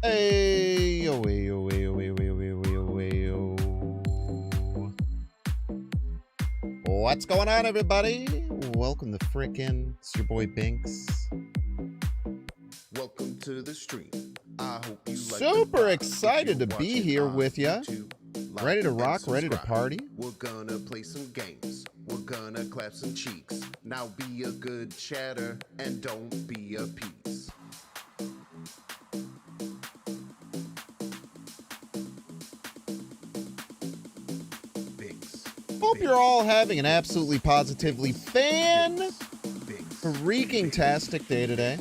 Hey, yo, hey, yo, hey, yo, hey, yo, hey, yo, hey, yo, hey, yo. What's going on, everybody? Welcome to frickin', it's your boy Binks. Welcome to the stream. I hope you Super excited to be here with ya. Ready to rock, ready to party. We're gonna play some games. We're gonna clap some cheeks. Now be a good chatter and don't be a piece. Binks. Hope you're all having an absolutely positively Binks. freaking-tastic day today.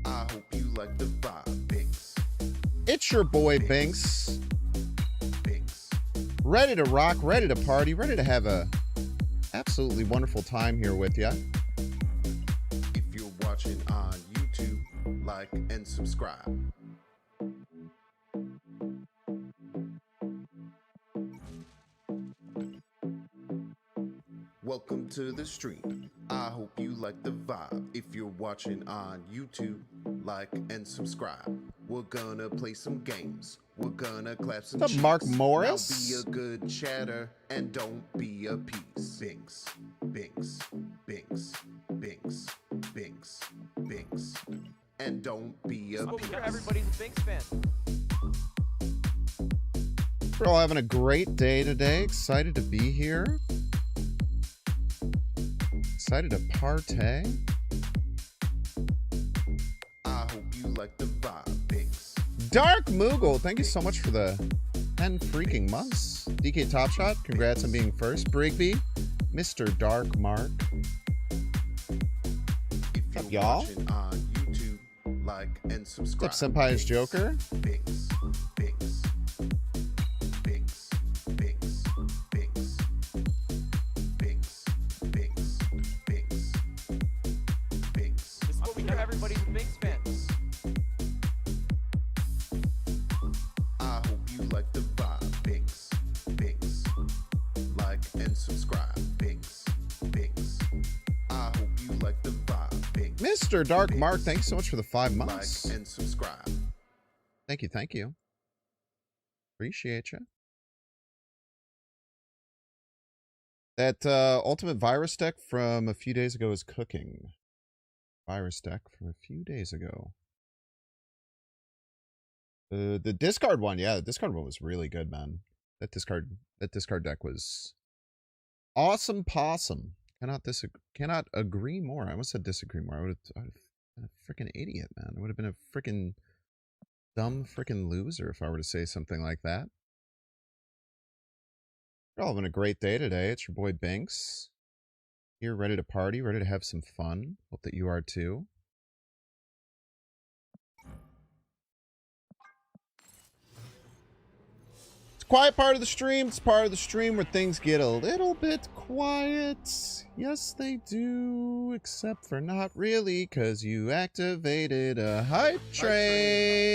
I hope you like the vibe, Binks. It's your boy Binks. Binks. Ready to rock, ready to party, ready to have a absolutely wonderful time here with ya. If you're watching on YouTube, like and subscribe. Welcome to the stream. I hope you like the vibe. If you're watching on YouTube, like and subscribe. We're gonna play some games. We're gonna clap some What's up, Mark cheeks. Morris? Now be a good chatter and don't be a piece. Binks, Binks, Binks, Binks, Binks, Binks, and don't be a piece. Everybody's a Binks fan. We're all having a great day today. Excited to be here. Excited to partay. I hope you like the vibe, Binks. Dark Moogle, thank you so much for the 10 freaking months. DK Top Shot, congrats on being first. Brigby, Mr. Dark Mark. If What's up, you're y'all? watching on YouTube, like and subscribe. What's up, Senpai's Binks, Joker? Binks, Binks, Binks, Binks, Binks, Binks, Binks, Binks, Binks. This is what we hear. Everybody's a Binks fan. I hope you like the vibe, Binks, Binks. Like and subscribe, Binks, Binks. I hope you like the vibe, Binks. Mr. Dark Mark, thank you so much for the 5 Like months. and subscribe. Thank you, thank you. Appreciate you. That ultimate virus deck from a few days ago is cooking. Virus deck from a few days ago. The discard one, yeah, the discard one was really good, man. That discard deck was awesome possum. Cannot agree more. I almost said disagree more. I would have been a freaking idiot, man. I would have been a freaking dumb freaking loser if I were to say something like that. We're all having a great day today. It's your boy Binks. Here, ready to party, ready to have some fun. Hope that you are too. It's a quiet part of the stream. It's part of the stream where things get a little bit quiet. Yes, they do. Except for not really, because you activated a hype train.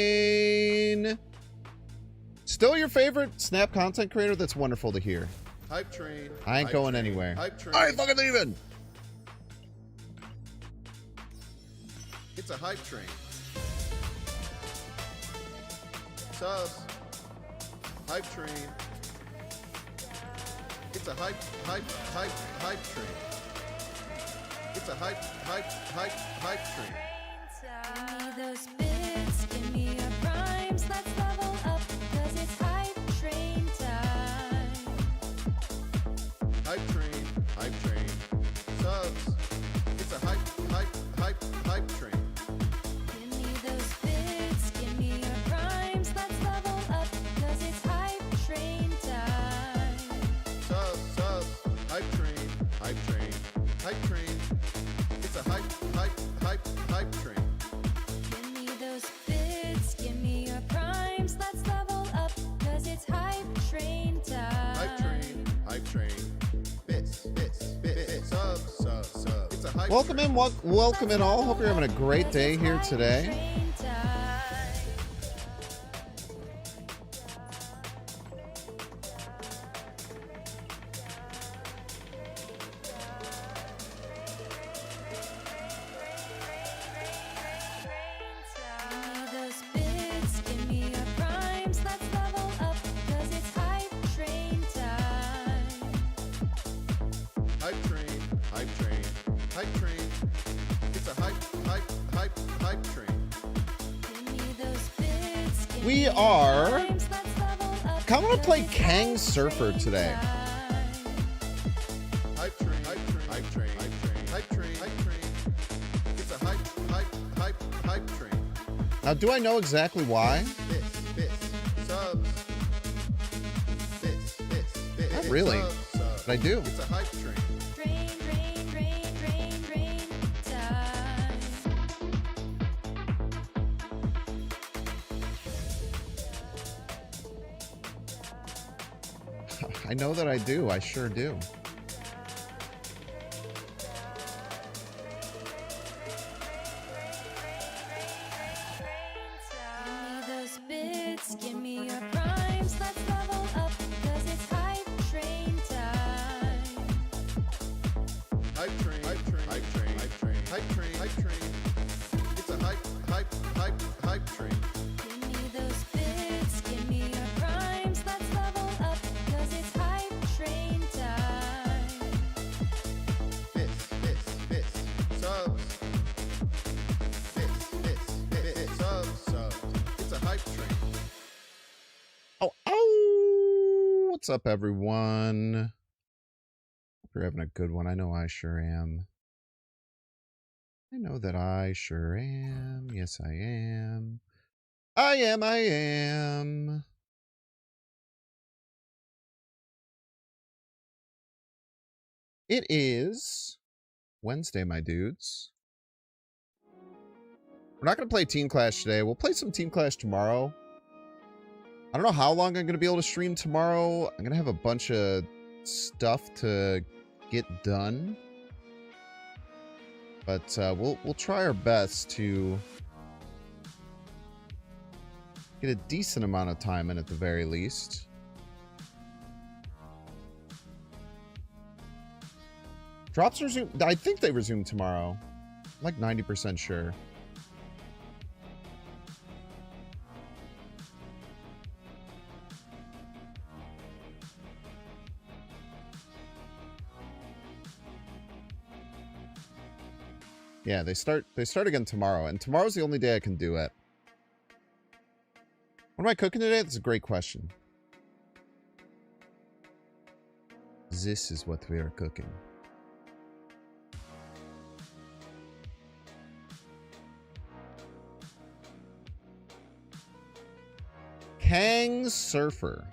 Still your favorite Snap content creator? That's wonderful to hear. Hype train. I ain't Hype going train, anywhere. Hype train. I ain't fucking leaving. It's a hype train. Sus. Hype train. It's a hype train. It's a hype train. Give me those bits, give me your primes, let's level up, 'cause it's hype train time. Hype train. Subs. It's a hype train. Give me those bits, give me your primes, let's level up, 'cause it's hype train time. Subs. Hype train. It's a hype train. Give me those bits, give me your primes, let's level up, 'cause it's hype train time. Hype train. Bits. Subs. It's a hype Welcome train. in, welcome in all. Hope you're having a great day here today. hype train. It's a hype train. Give me those bits, give We me are rhymes, let's level up, kinda wanna play 'cause it's Kang hype Surfer train today. time. Hype train, hype train, hype train, hype train, hype train, hype train. It's a hype train. Now, do I know exactly why? This, subs. This, Not really, subs. but I do. It's a hype train. Rain time. I know that I do. I sure do. Give me those bits, give me your primes, let's level up, 'cause it's hype train time. Hype train, hype train, hype train, hype train, hype train, hype train. It's a hype train. Give me those bits, give me your primes, let's level up, 'cause it's hype train time. This, subs. This, subs. It's a hype train. Oh, what's up, everyone? Hope you're having a good one. I know I sure am. I know that I sure am. Yes, I am. I am. It is Wednesday, my dudes. We're not going to play Team Clash today. We'll play some Team Clash tomorrow. I don't know how long I'm going to be able to stream tomorrow. I'm going to have a bunch of stuff to get done. But we'll try our best to get a decent amount of time in at the very least. Drops resume. I think they resume tomorrow. I'm like 90% sure. Yeah, they start again tomorrow, and tomorrow's the only day I can do it. What am I cooking today? That's a great question. This is what we are cooking. Kang Surfer.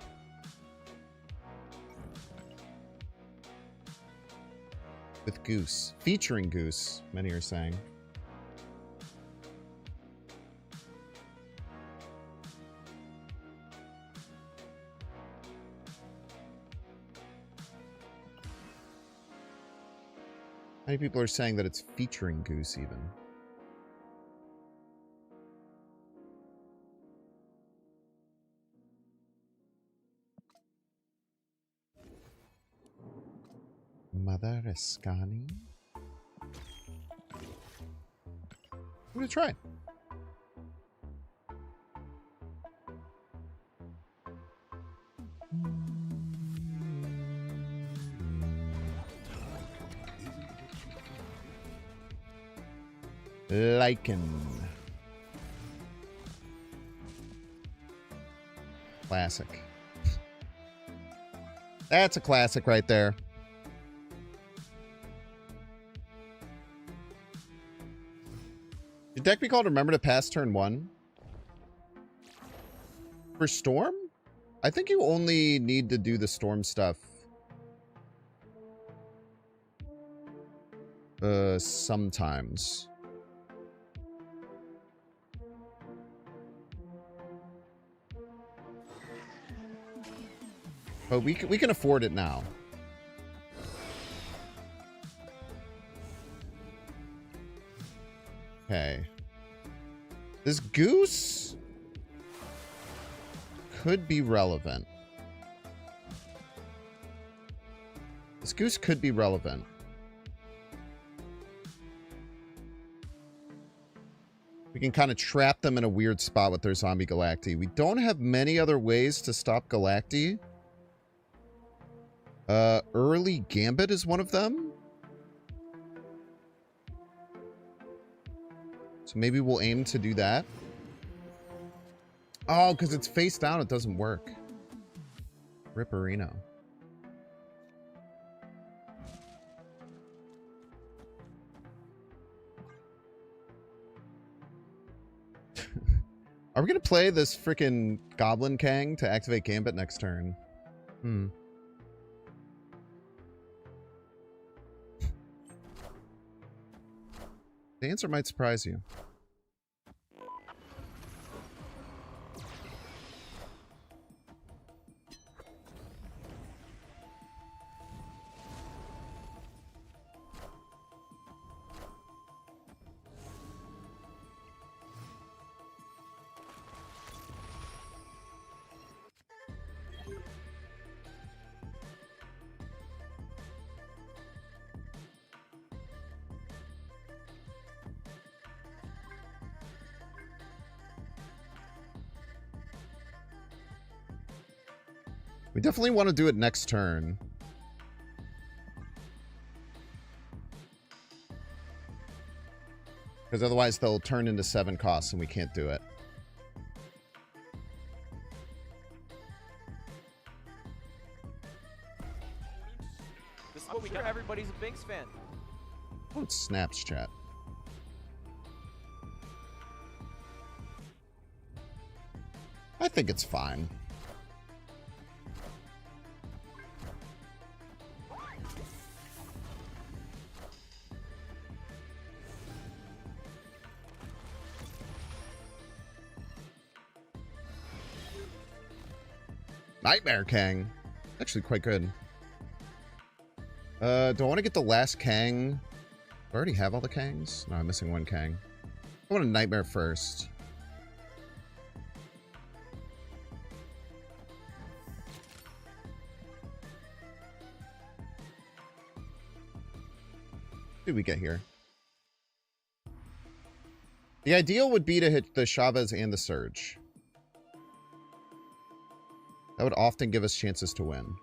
With Goose. Featuring Goose, many are saying. Many people are saying that it's featuring Goose even. Mother Escani. I'm gonna try. Lycan. Classic. That's a classic right there. Should deck be called Remember to Pass turn 1? For Storm? I think you only need to do the Storm stuff. Sometimes. But we can afford it now. Okay. This Goose could be relevant. This Goose could be relevant. We can kind of trap them in a weird spot with their Zombie Galacti. We don't have many other ways to stop Galacti. Early Gambit is one of them. So maybe we'll aim to do that. Oh, because it's face down, it doesn't work. Ripperino. Are we going to play this freaking Goblin Kang to activate Gambit next turn? Hmm. The answer might surprise you. We definitely want to do it next turn. Because otherwise they'll turn into 7 costs and we can't do it. This is what we got. Everybody's a Binks fan. Oh, it's Snaps chat. I think it's fine. Nightmare Kang. Actually quite good. Do I want to get the last Kang? Do I already have all the Kangs? No, I'm missing one Kang. I want a Nightmare first. What did we get here? The ideal would be to hit the Chavez and the Surge. That would often give us chances to win.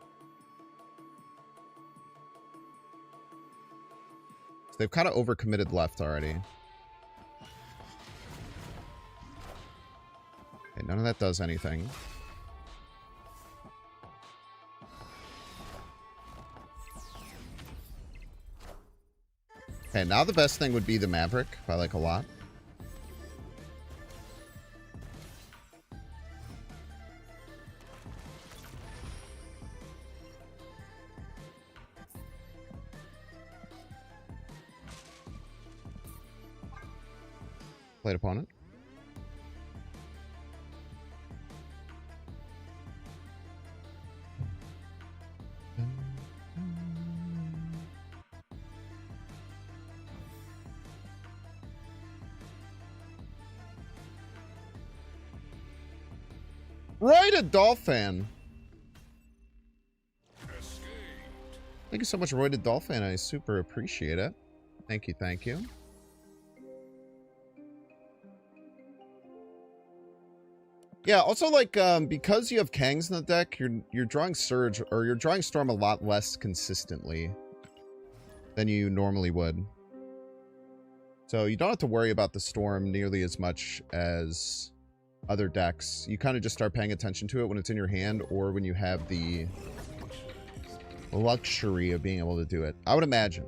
So they've kind of overcommitted left already. Okay, none of that does anything. Okay, now the best thing would be the Maverick, by like a lot. Played opponent. Right, a Dolphin. Thank you so much, Roy the Dolphin. I super appreciate it. Thank you, thank you. Yeah, also, like, because you have Kangs in the deck, you're drawing Surge, or you're drawing Storm a lot less consistently than you normally would. So you don't have to worry about the Storm nearly as much as other decks. You kind of just start paying attention to it when it's in your hand, or when you have the luxury of being able to do it. I would imagine.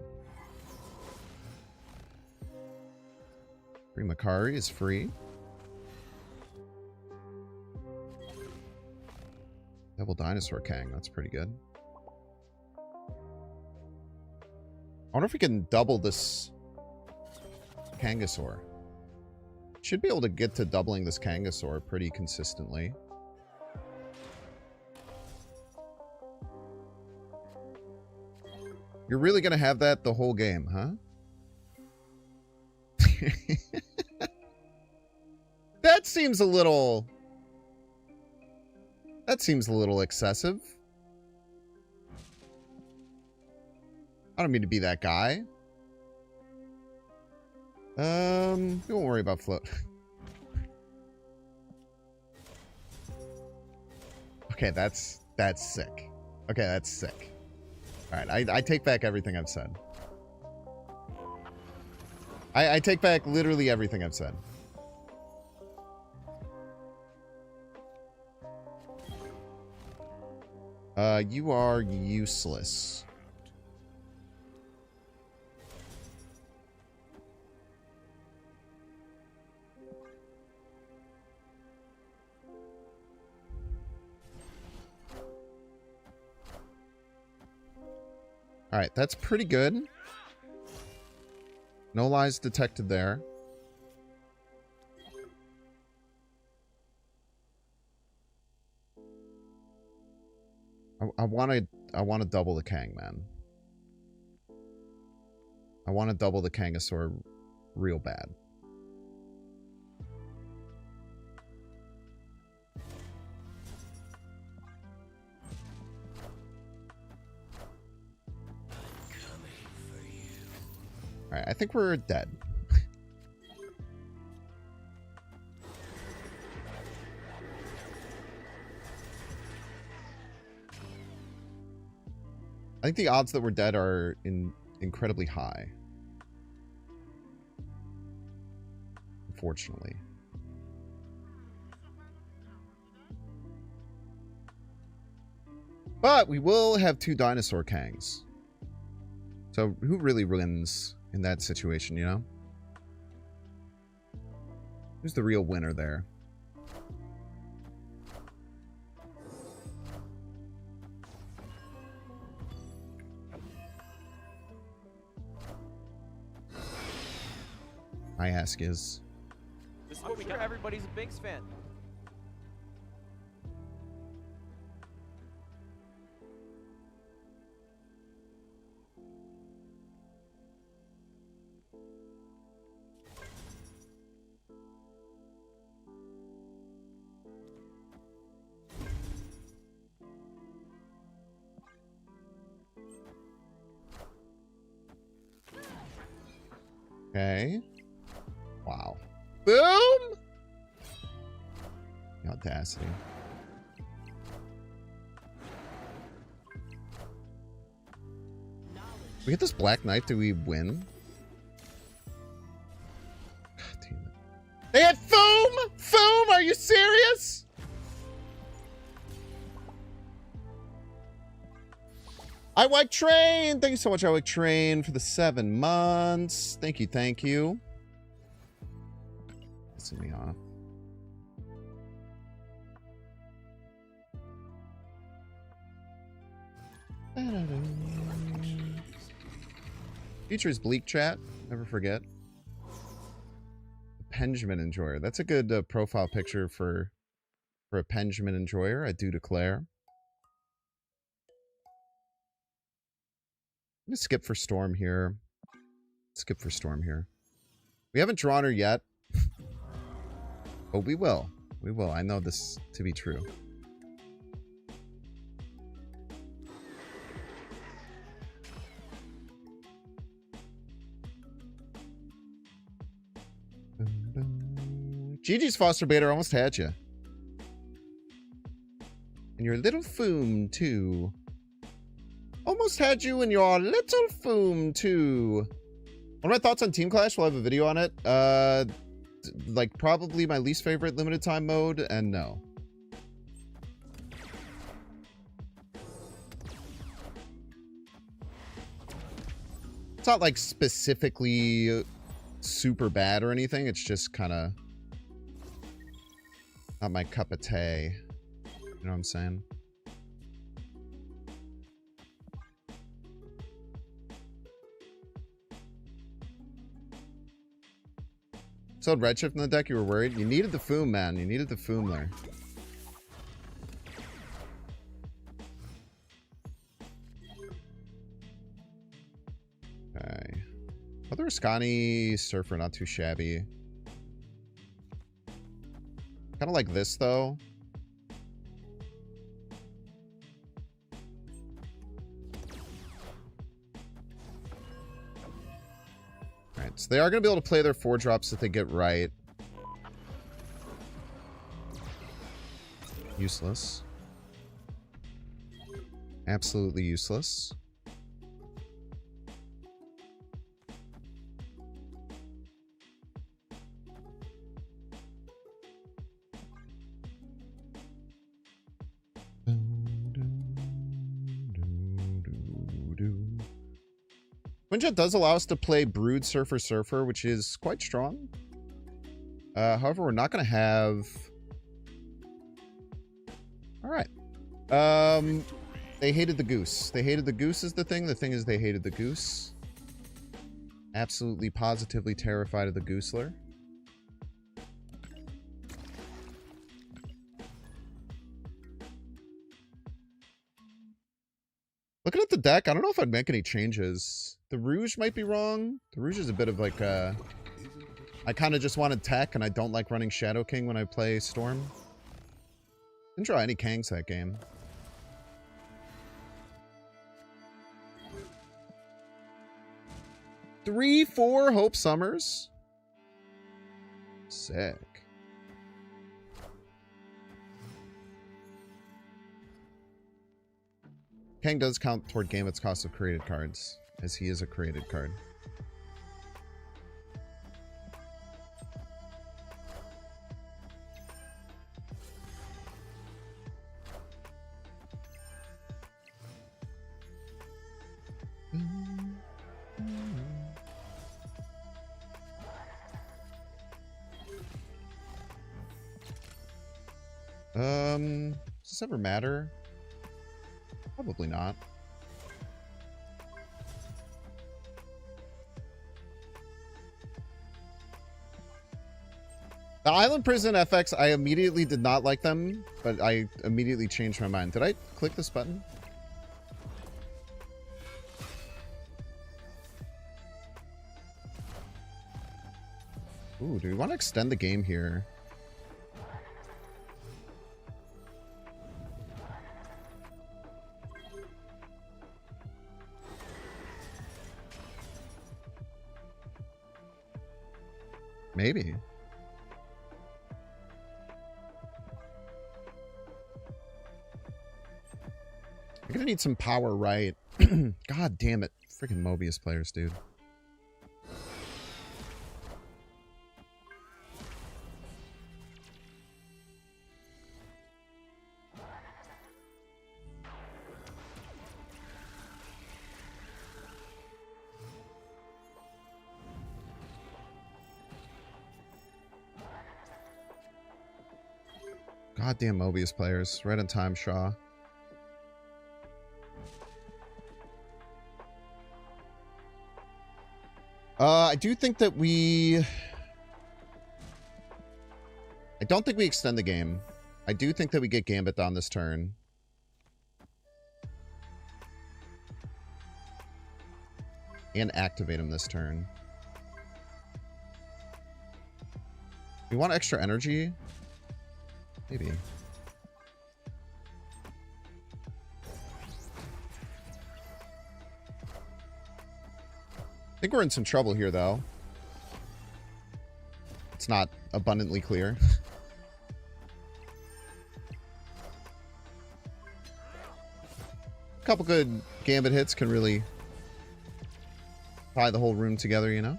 Free Makari is free. Double Dinosaur Kang, that's pretty good. I wonder if we can double this Kangasaur. Should be able to get to doubling this Kangasaur pretty consistently. You're really going to have that the whole game, huh? That seems a little... That seems a little excessive. I don't mean to be that guy. We won't worry about float. Okay, that's sick. Okay, that's sick. Alright, I take back everything I've said. I take back literally everything I've said. You are useless. All right, that's pretty good. No lies detected there. I want to double the Kang, man. I want to double the Kangasaur real bad. All right, I think we're dead. I think the odds that we're dead are incredibly high. Unfortunately. But we will have 2 dinosaur Kangs. So who really wins in that situation, you know? Who's the real winner there? I ask is... This is what we got. Everybody's a Binks fan. Okay. Wow. Boom! The audacity. We get this Black Knight, do we win? God damn it. They had Foom! Foom, are you serious? I like Train! Thank you so much, I like Train, for the 7 months. Thank you, thank you. Pissing me off. Features Bleak Chat, never forget. Pendulum Enjoyer. That's a good profile picture for a Pendulum Enjoyer, I do declare. I'm gonna skip for Storm here. Skip for Storm here. We haven't drawn her yet. But we will. We will. I know this to be true. GG's Foster Bader almost had you. And your little Foom, too. Almost had you in your little Foom, too. One of my thoughts on Team Clash, we'll have a video on it. Like, probably my least favorite limited time mode, and no. It's not, like, specifically super bad or anything. It's just kind of not my cup of tea. You know what I'm saying? So Redshift in the deck, you were worried? You needed the Foom, man. You needed the Foom there. Okay. Other Scani Surfer, not too shabby. Kind of like this, though. Alright, so they are going to be able to play their 4-drops if they get right. Useless. Absolutely useless. Twinjet does allow us to play Brood Surfer Surfer, which is quite strong. However, we're not going to have... Alright. They hated the goose. They hated the goose is the thing. The thing is they hated the goose. Absolutely, positively terrified of the Goosler. Looking at the deck, I don't know if I'd make any changes. The Rouge might be wrong. The Rouge is a bit of like a... I kind of just wanted tech, and I don't like running Shadow King when I play Storm. Didn't draw any Kangs that game. Three, four Hope Summers. Sick. Kang does count toward Gambit's cost of created cards, as he is a created card. Does this ever matter? Probably not. The Island Prison FX, I immediately did not like them, but I immediately changed my mind. Did I click this button? Ooh, do we want to extend the game here? Maybe. I'm gonna need some power, right? God damn it. Freaking Mobius players, dude. Goddamn Mobius players. Right on time, Shaw. I do think that we... I don't think we extend the game. I do think that we get Gambit on this turn. And activate him this turn. We want extra energy? Maybe. I think we're in some trouble here, though. It's not abundantly clear. A couple good Gambit hits can really tie the whole room together, you know?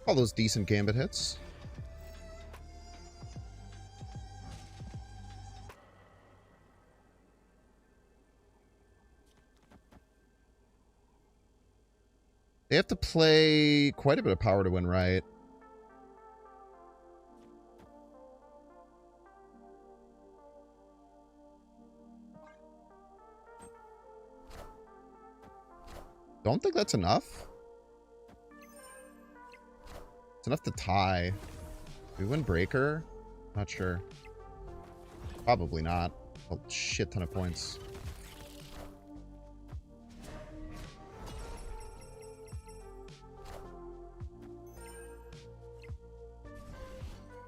All those decent Gambit hits. They have to play quite a bit of power to win, right? Don't think that's enough. It's enough to tie. Do we win Breaker? Not sure. Probably not. A shit ton of points.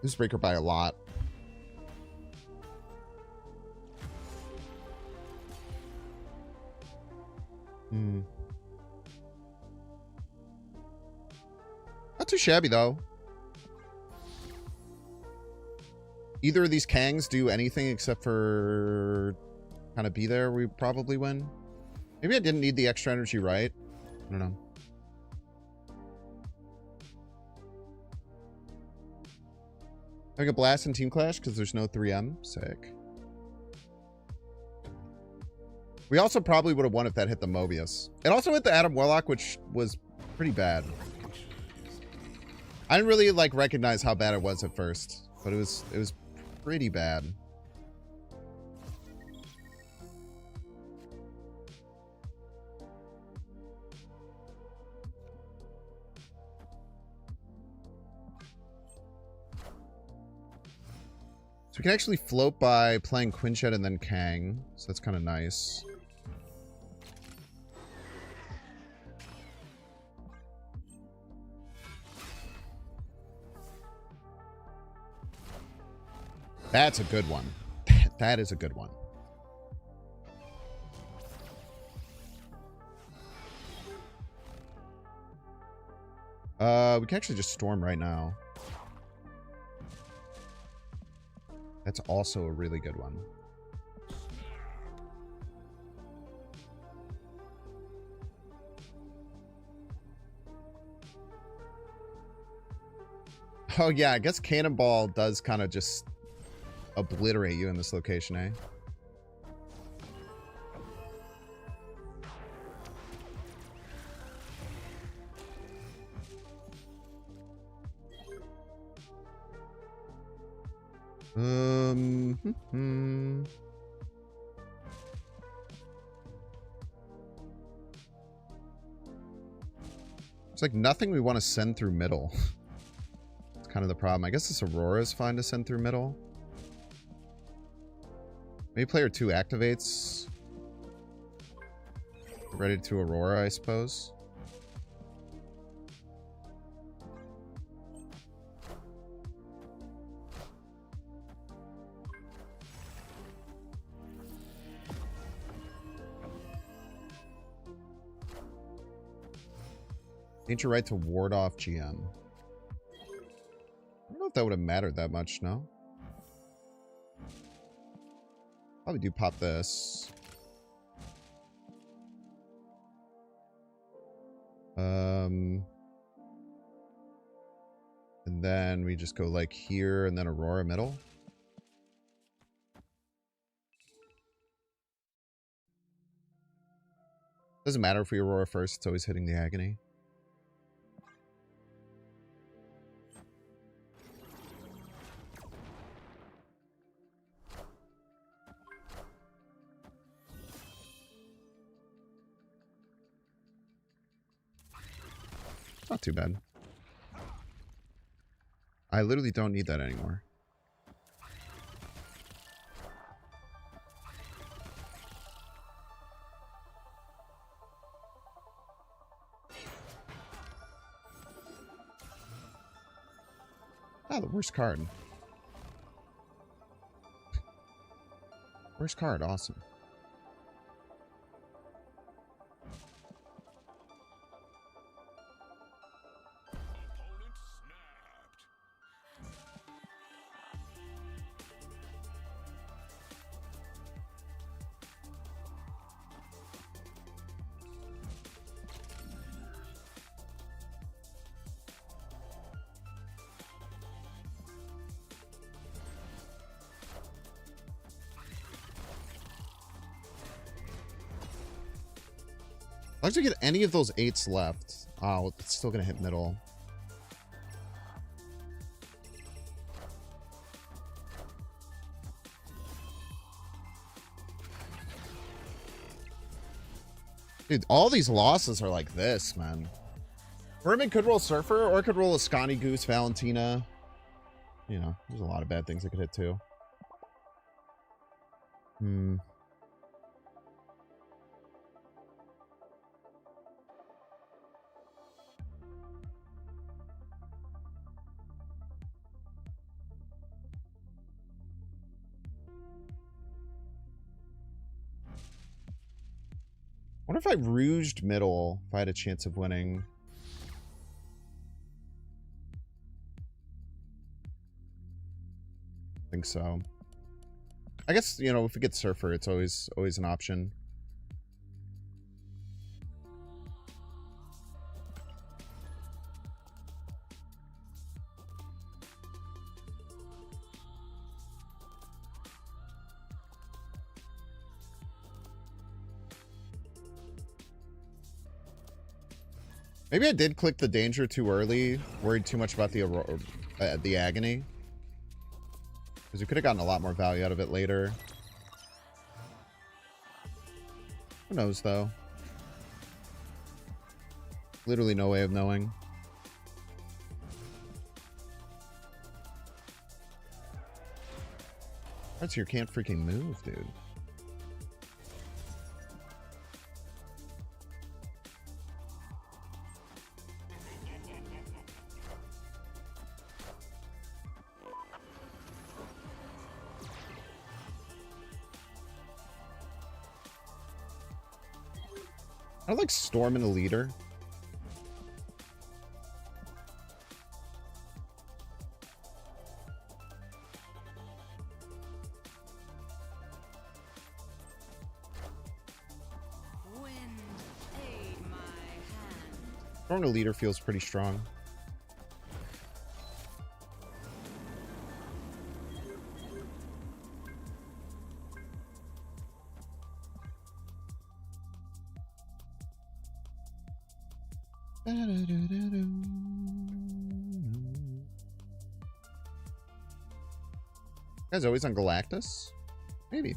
Lose Breaker by a lot. Not too shabby, though. Either of these Kangs do anything except for kind of be there, we probably win. Maybe I didn't need the extra energy, right? I don't know. Having a blast in Team Clash because there's no 3M. Sick. We also probably would have won if that hit the Mobius. It also hit the Adam Warlock, which was pretty bad. I didn't really like recognize how bad it was at first, but it was pretty bad. So we can actually float by playing Quinjet and then Kang, so that's kind of nice. That's a good one. That is a good one. We can actually just storm right now. That's also a really good one. Oh yeah, I guess Cannonball does kind of just obliterate you in this location, eh? It's like nothing we want to send through middle. It's kind of the problem. I guess this Aurora is fine to send through middle. Maybe player 2 activates. Ready to Aurora, I suppose. Ain't your right to ward off GM. I don't know if that would have mattered that much, no? Probably do pop this. And then we just go like here and then Aurora middle. Doesn't matter if we Aurora first, it's always hitting the Agony. Not too bad. I literally don't need that anymore. Ah, the worst card. Worst card, awesome. As long as we get any of those 8s left. Oh, it's still gonna hit middle. Dude, all these losses are like this, man. Herman could roll Surfer, or could roll a Scotty Goose, Valentina. You know, there's a lot of bad things that could hit too. I wonder if I rouged middle, if I had a chance of winning. I think so. I guess, you know, if we get Surfer, it's always an option. Maybe I did click the danger too early. Worried too much about the agony. Because we could have gotten a lot more value out of it later. Who knows, though? Literally no way of knowing. That's your can't freaking move, dude. I like storming a leader. Throwing a leader feels pretty strong. Guys, always on Galactus? Maybe.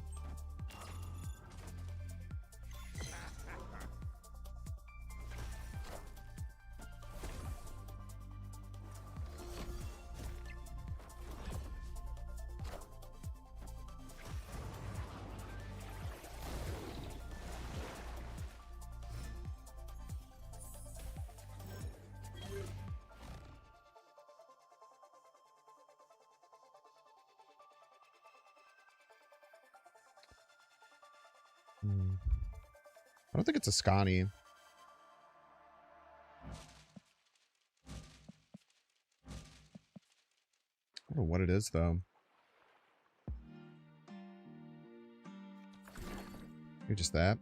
I don't think it's a Scani. I don't know what it is, though. Maybe just that.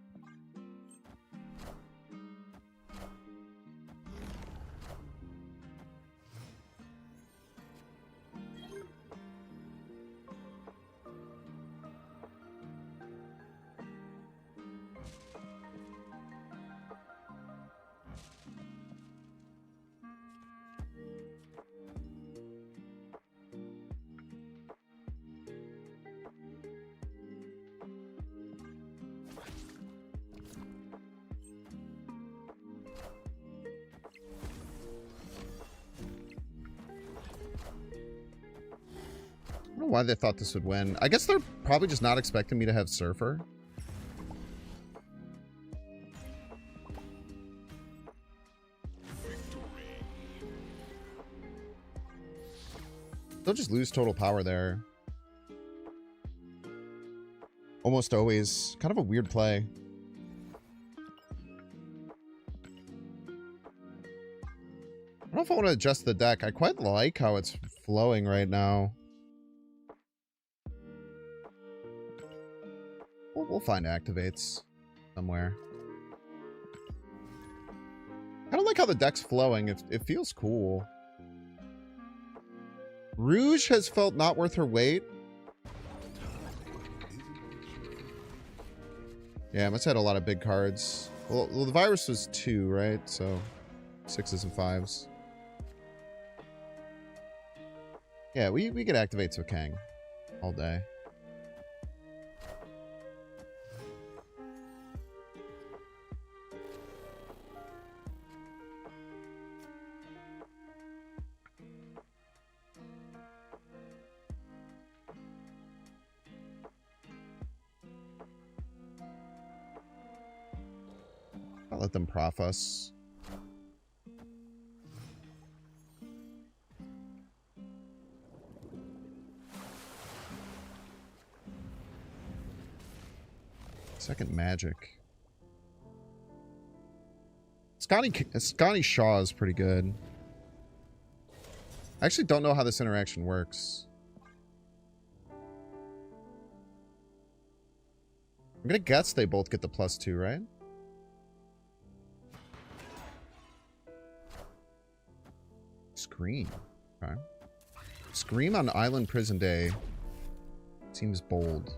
I don't know why they thought this would win. I guess they're probably just not expecting me to have Surfer. They'll just lose total power there. Almost always. Kind of a weird play. I don't know if I want to adjust the deck. I quite like how it's flowing right now. We'll find activates somewhere. I don't like how the deck's flowing. It feels cool. Rouge has felt not worth her weight. Yeah, I must have had a lot of big cards. Well, the virus was 2, right? So 6s and 5s. Yeah, we get activates with Kang all day. I'll let them prof us. Second magic. Scotty Shaw is pretty good. I actually don't know how this interaction works. I'm gonna guess they both get the +2, right? Scream. Okay. Scream on Island Prison Day seems bold.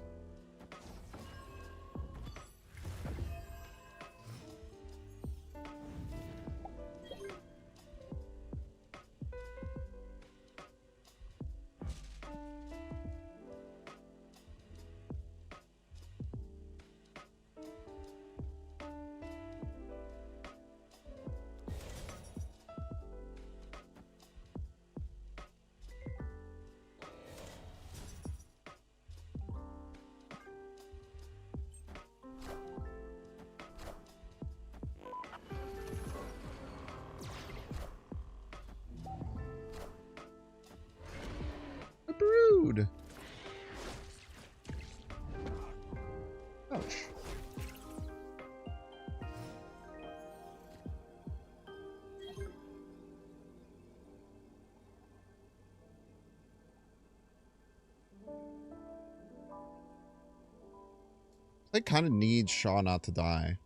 dude. Ouch. I kind of need Shaw not to die.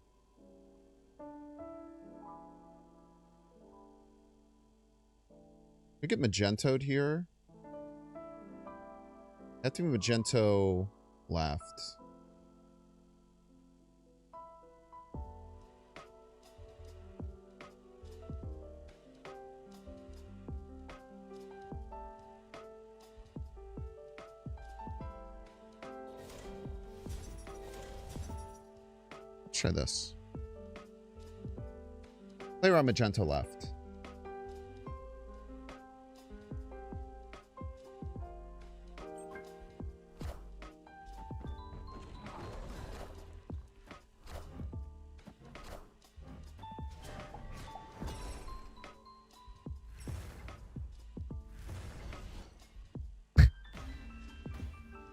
We get Magento'd here. I have to be Magento left. Let's try this. Play around Magento left.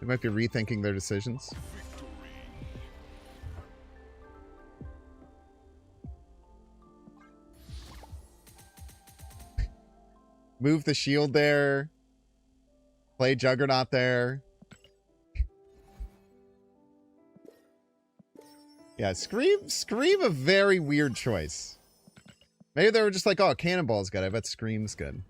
They might be rethinking their decisions. Move the shield there. Play Juggernaut there. Yeah, Scream a very weird choice. Maybe they were just like, oh, Cannonball's good. I bet Scream's good.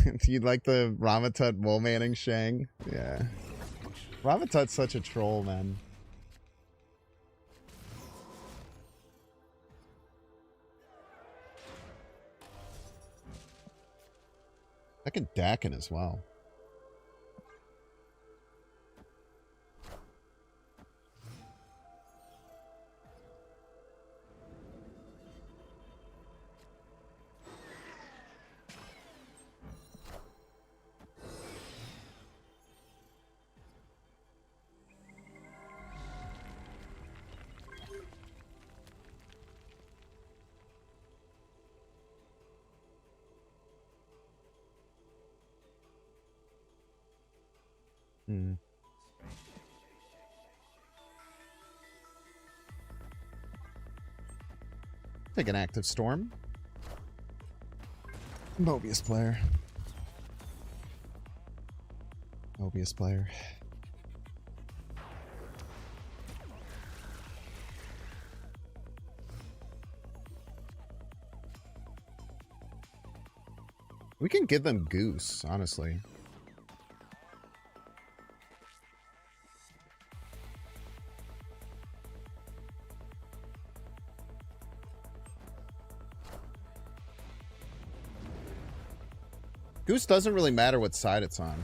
Do you like the Ramatut Wool Manning Shang? Yeah. Ramatut's such a troll, man. I can Dakin as well. Take an active storm. Mobius player. Mobius player. We can give them Goose, honestly. Goose doesn't really matter what side it's on.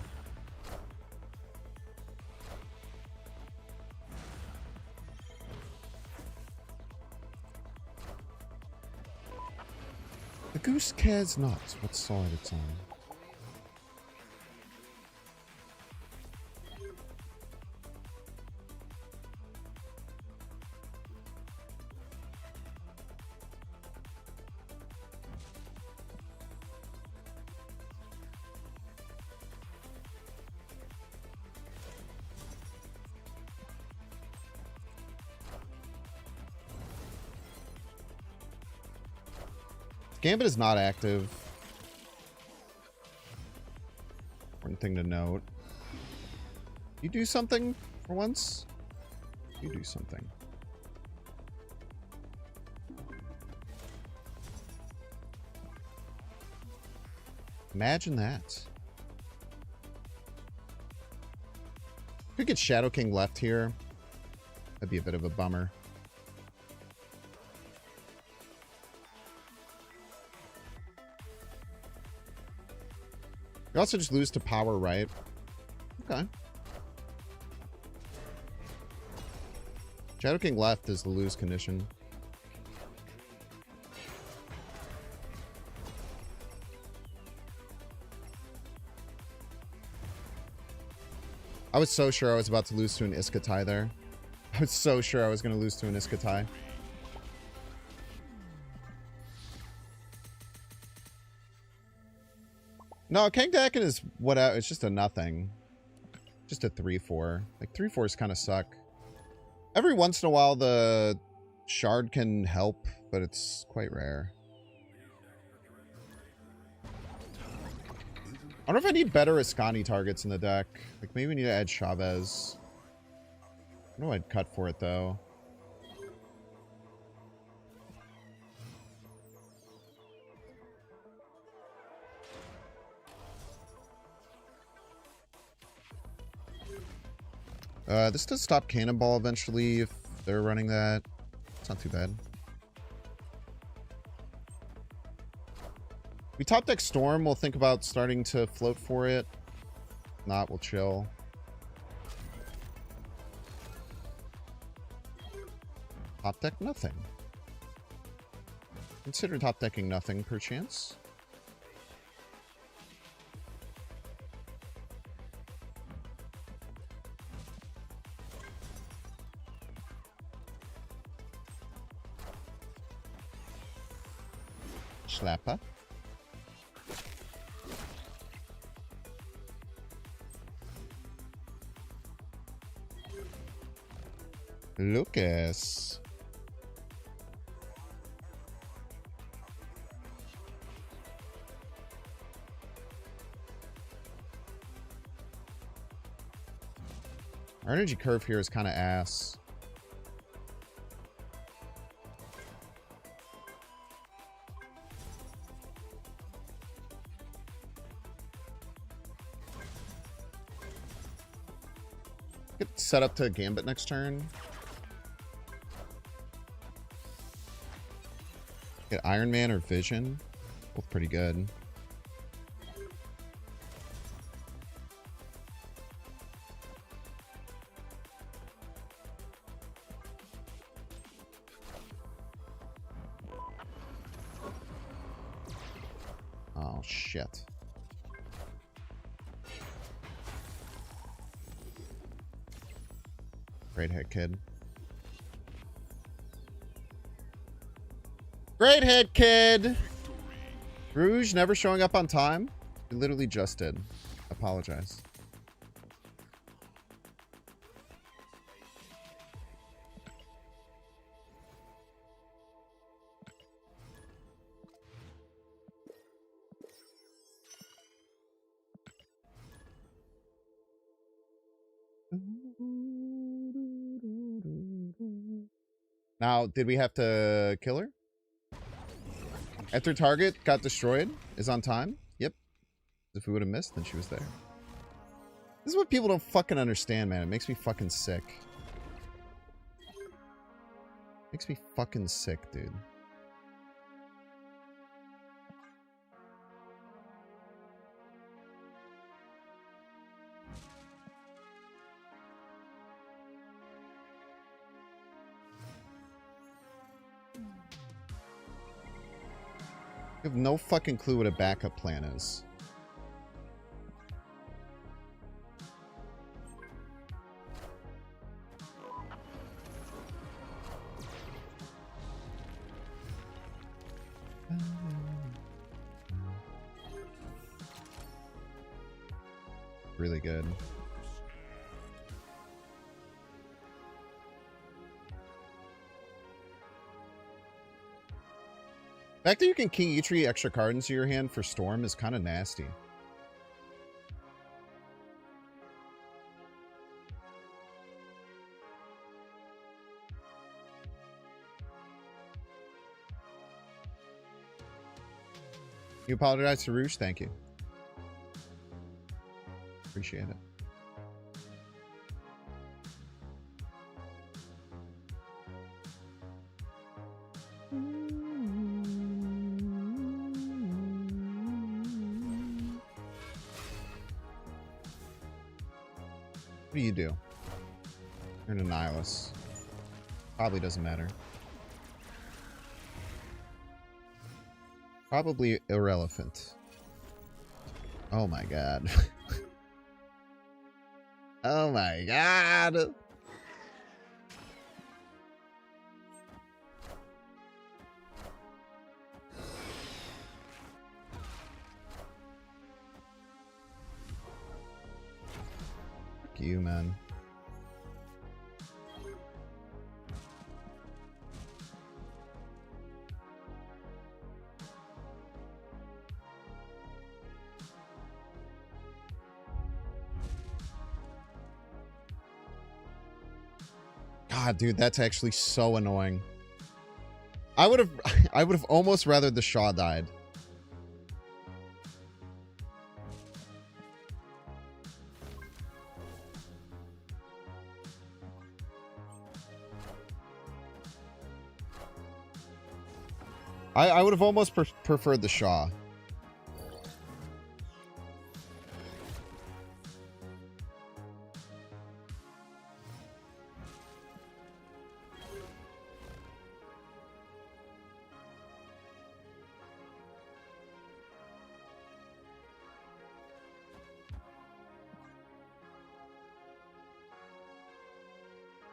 The Goose cares not what side it's on. Gambit is not active. Important thing to note. You do something for once? You do something. Imagine that. Could get Shadow King left here. That'd be a bit of a bummer. You also just lose to power, right? Okay. Shadow King left is the lose condition. I was so sure I was about to lose to an Iskatai there. I was so sure I was going to lose to an Iskatai. No, Kangdaken is what? It's just a nothing. Just a 3/4. Like 3/4s kind of suck. Every once in a while, the shard can help, but it's quite rare. I wonder if I need better Ascani targets in the deck. Like maybe we need to add Chavez. I know I'd cut for it though. This does stop Cannonball eventually if they're running that. It's not too bad. We top deck Storm, we'll think about starting to float for it. If not, we'll chill. Top deck nothing. Consider top decking nothing perchance. Schlapper. Lucas. Our energy curve here is kind of ass. Get set up to Gambit next turn. Get Iron Man or Vision. Both pretty good. Oh, shit. Great hit, kid. Great hit, kid! Rouge never showing up on time? We literally just did. Apologize. Now, did we have to kill her? After target got destroyed, is on time? Yep. If we would have missed, then she was there. This is what people don't fucking understand, man. It makes me fucking sick. Makes me fucking sick, dude. You have no fucking clue what a backup plan is. Really good. The fact that you can King Eitri extra card into your hand for Storm is kind of nasty. You apologize to Rouge? Thank you. Appreciate it. What do you do? You're an Annihilus. Probably doesn't matter. Probably irrelevant. Oh my god. Oh my god. you, man. God, dude, that's actually so annoying. I would have almost rather the Shaw died. I would have almost preferred the Shaw.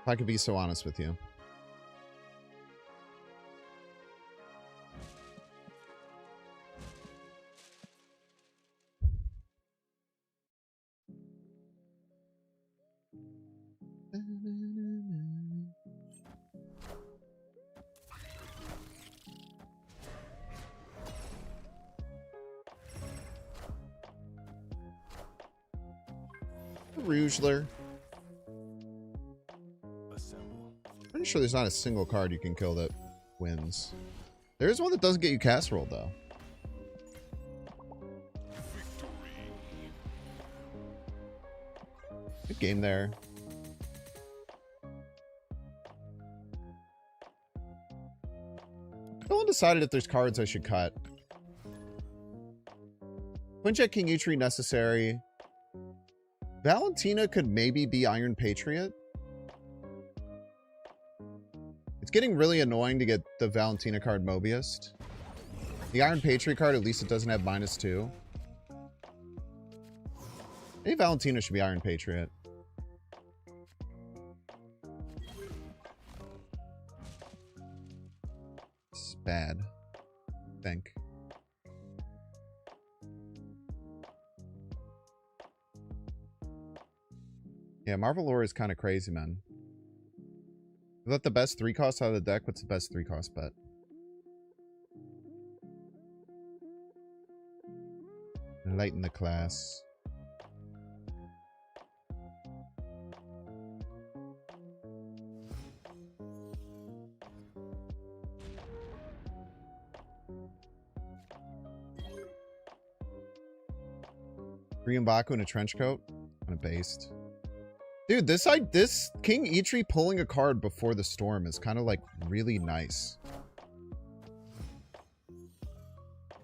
If I could be so honest with you. Rougler. Pretty sure there's not a single card you can kill that wins. There is one that doesn't get you casserole, though. Good game there. Still undecided if there's cards I should cut. Quinjet King Utri necessary. Valentina could maybe be Iron Patriot. It's getting really annoying to get the Valentina card Mobius. The Iron Patriot card, at least it doesn't have -2. Maybe Valentina should be Iron Patriot. It's bad. I think. Yeah, Marvel Lore is kind of crazy, man. Is that the best 3 cost out of the deck? What's the best 3 cost bet? Enlighten the class. Korean Baku in a trench coat? Kind of based. Dude, this King Eitri pulling a card before the storm is kind of like really nice.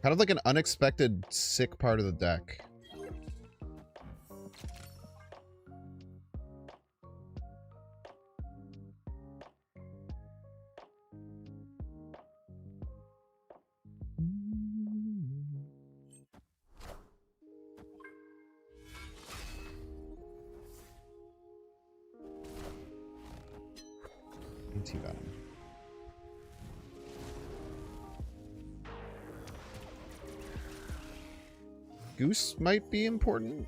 Kind of like an unexpected sick part of the deck. Anti-venom. Goose might be important.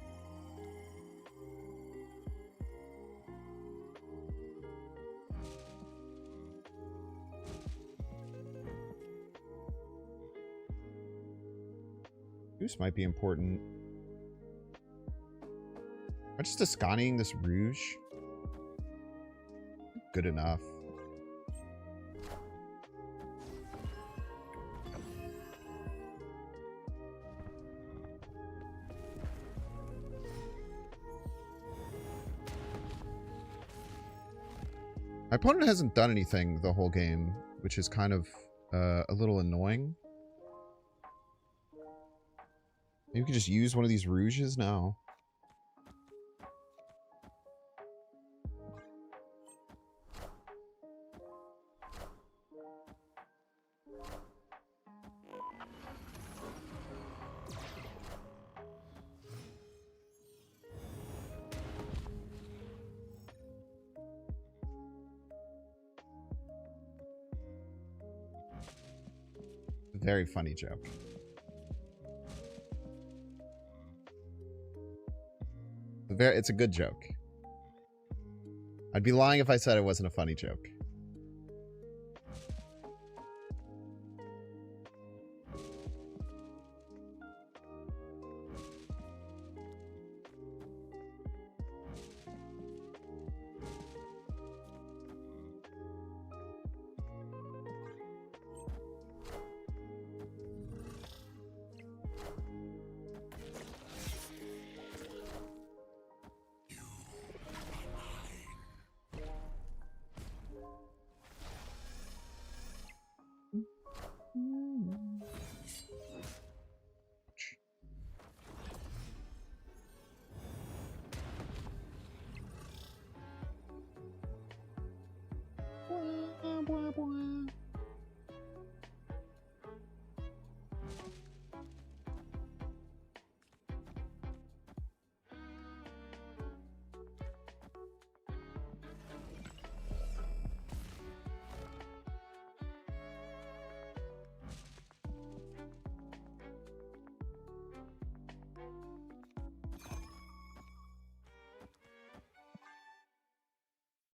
Goose might be important. Am I just Ascaniing this Rouge? Good enough. My opponent hasn't done anything the whole game, which is kind of a little annoying. Maybe we could just use one of these Rouges now. Very funny joke. It's a good joke. I'd be lying if I said it wasn't a funny joke.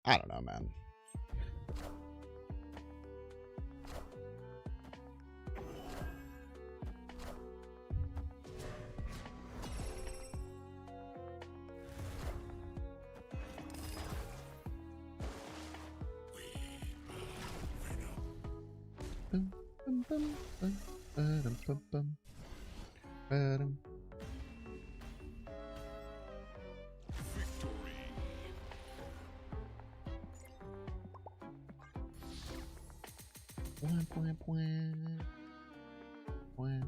I don't know, man. Bum, bum, bum, bum, ba-dum, bum, bum, ba-dum. Point, point, point. Point.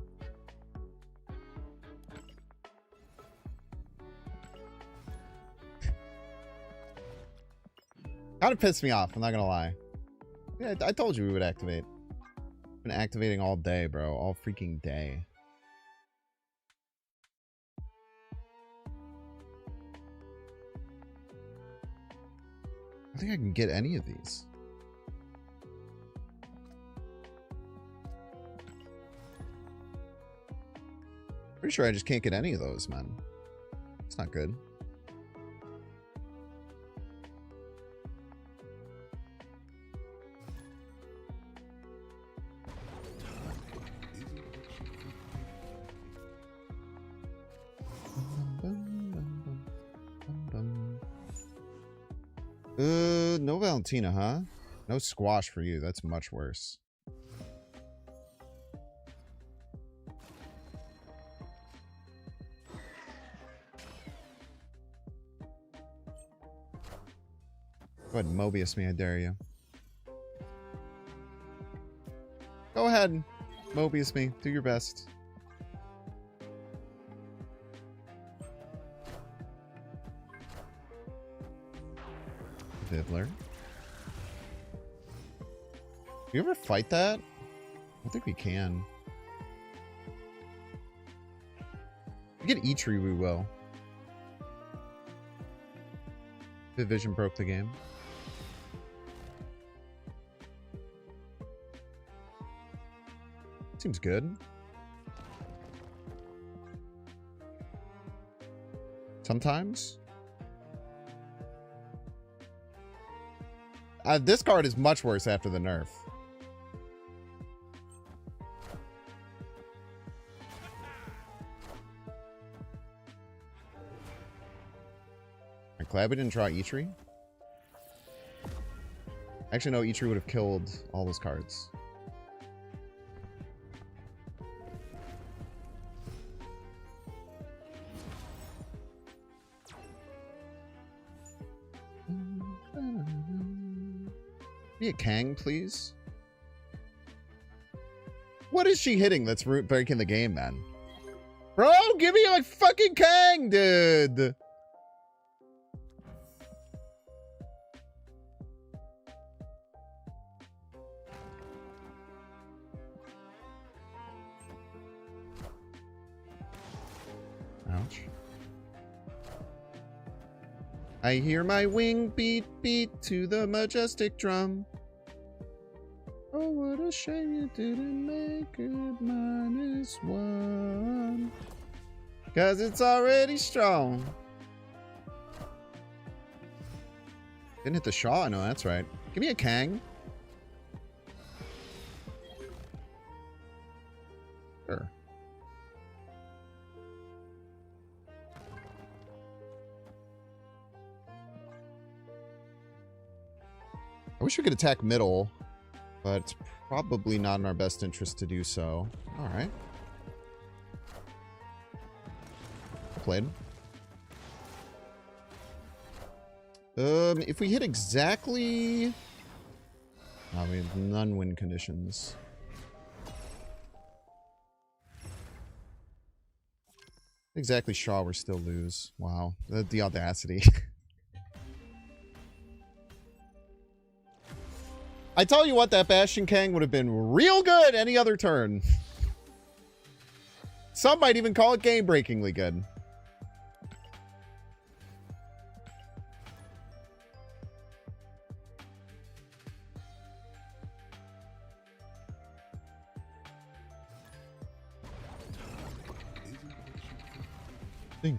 Kind of pissed me off, I'm not gonna lie. Yeah, I told you we would activate. Been activating all day, bro. All freaking day. I think I can get any of these. Pretty sure I just can't get any of those, man. It's not good. No Valentina, huh? No squash for you. That's much worse. Go ahead and Mobius me, I dare you. Go ahead, Mobius me. Do your best. Diddler. Do you ever fight that? I don't think we can. If we get Eitri, we will. Division broke the game. Seems good. Sometimes. This card is much worse after the nerf. I'm glad we didn't draw Eitri. Actually, no, Eitri would have killed all those cards. Be a Kang, please. What is she hitting that's breaking the game, man? Bro, give me a fucking Kang, dude. Ouch. I hear my wing beat to the majestic drum. Oh, what a shame you didn't make it -1. 'Cause it's already strong. Didn't hit the Shaw? No, that's right. Give me a Kang. Sure. I wish we could attack middle, but it's probably not in our best interest to do so. All right. Played. If we hit exactly... Oh, we have none win conditions. Exactly Shaw, we're still lose. Wow. The audacity. I tell you what, that Bastion Kang would have been real good any other turn. Some might even call it game-breakingly good.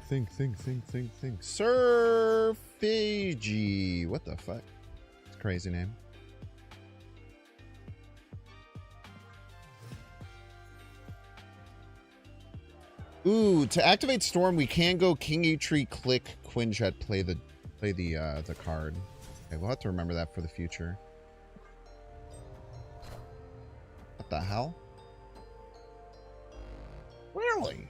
Think. Sir Fiji. What the fuck? It's a crazy name. Ooh, to activate Storm, we can go King Eitri, click Quinjet, play the card. Okay, we'll have to remember that for the future. What the hell? Really?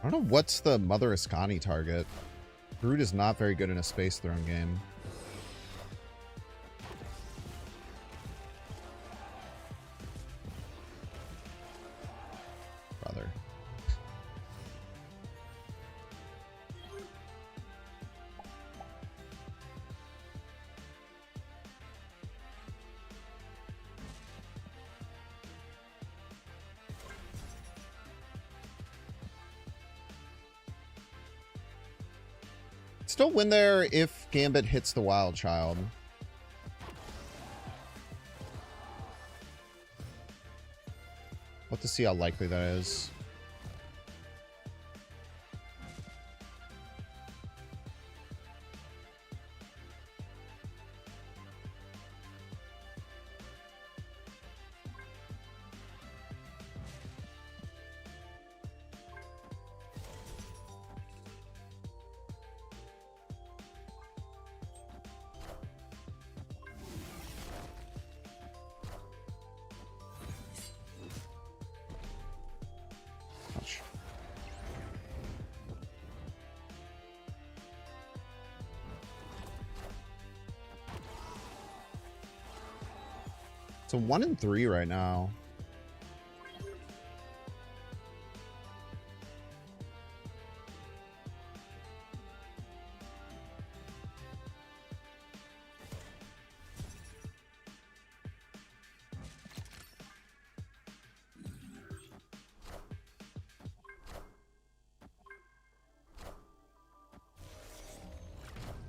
I don't know what's the Mother Ascani target. Brood is not very good in a space throne game. Brother. Still win there if Gambit hits the Wild Child. We'll have to see how likely that is. Ouch. It's a 1 and 3 right now.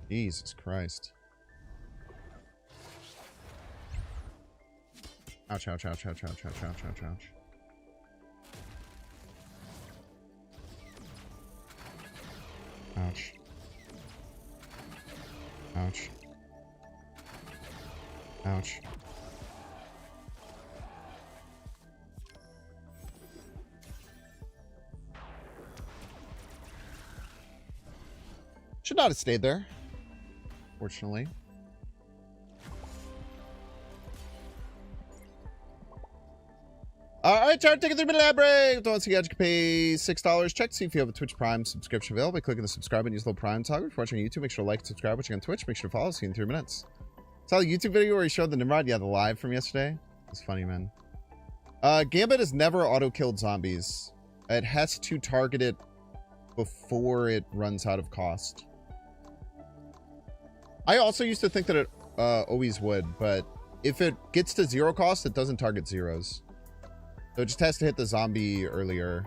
Jesus Christ. Ouch, ouch, ouch, ouch, ouch, ouch, ouch, ouch, ouch. Ouch. Ouch. Ouch. Should not have stayed there. Fortunately. Alright, Chart, take it through the ad break. Don't see you can pay $6. Check to see if you have a Twitch Prime subscription available by clicking the subscribe and use the little Prime toggle. If you're watching on YouTube, make sure to like, subscribe. Watching on Twitch, make sure to follow. See you in 3 minutes. Saw the YouTube video where he showed the Nimrod. Yeah, the live from yesterday. It's funny, man. Gambit has never auto-killed zombies. It has to target it before it runs out of cost. I also used to think that it always would, but if it gets to 0 cost, it doesn't target zeros. So it just has to hit the zombie earlier.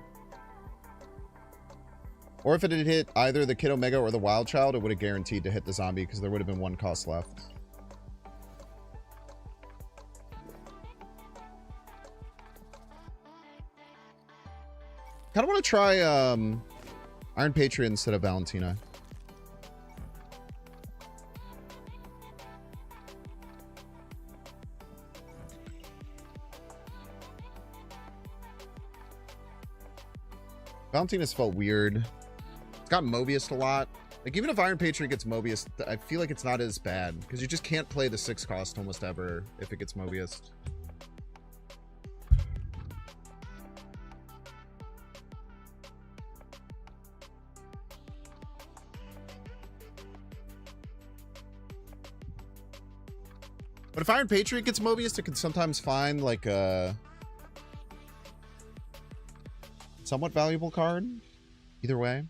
Or if it had hit either the Kid Omega or the Wild Child, it would have guaranteed to hit the zombie because there would have been 1 cost left. Kind of want to try Iron Patriot instead of Valentina. Valentina's felt weird. It's got Mobius a lot. Like, even if Iron Patriot gets Mobius, I feel like it's not as bad. Because you just can't play the 6 cost almost ever if it gets Mobius. But if Iron Patriot gets Mobius, it can sometimes find, like, a somewhat valuable card. Either way.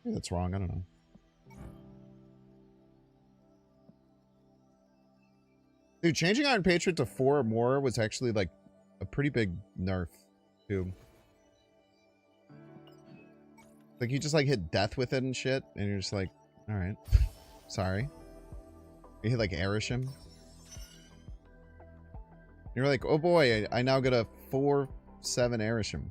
Maybe that's wrong. I don't know. Dude, changing Iron Patriot to 4 or more was actually, like, a pretty big nerf, too. Like, you just, like, hit death with it and shit, and you're just like, alright. Sorry. You hit, like, Arisham. You're like, oh boy, I now get a 4/7 Arisham.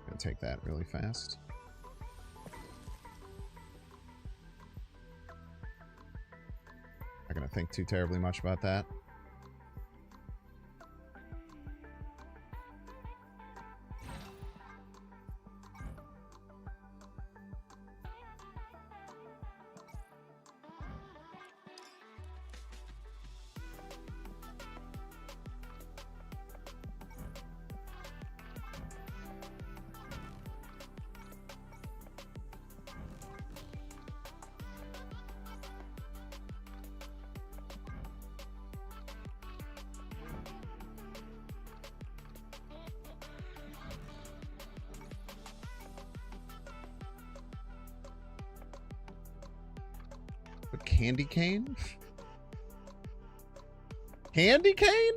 Gonna take that really fast. Not gonna think too terribly much about that. Candy cane? Candy cane?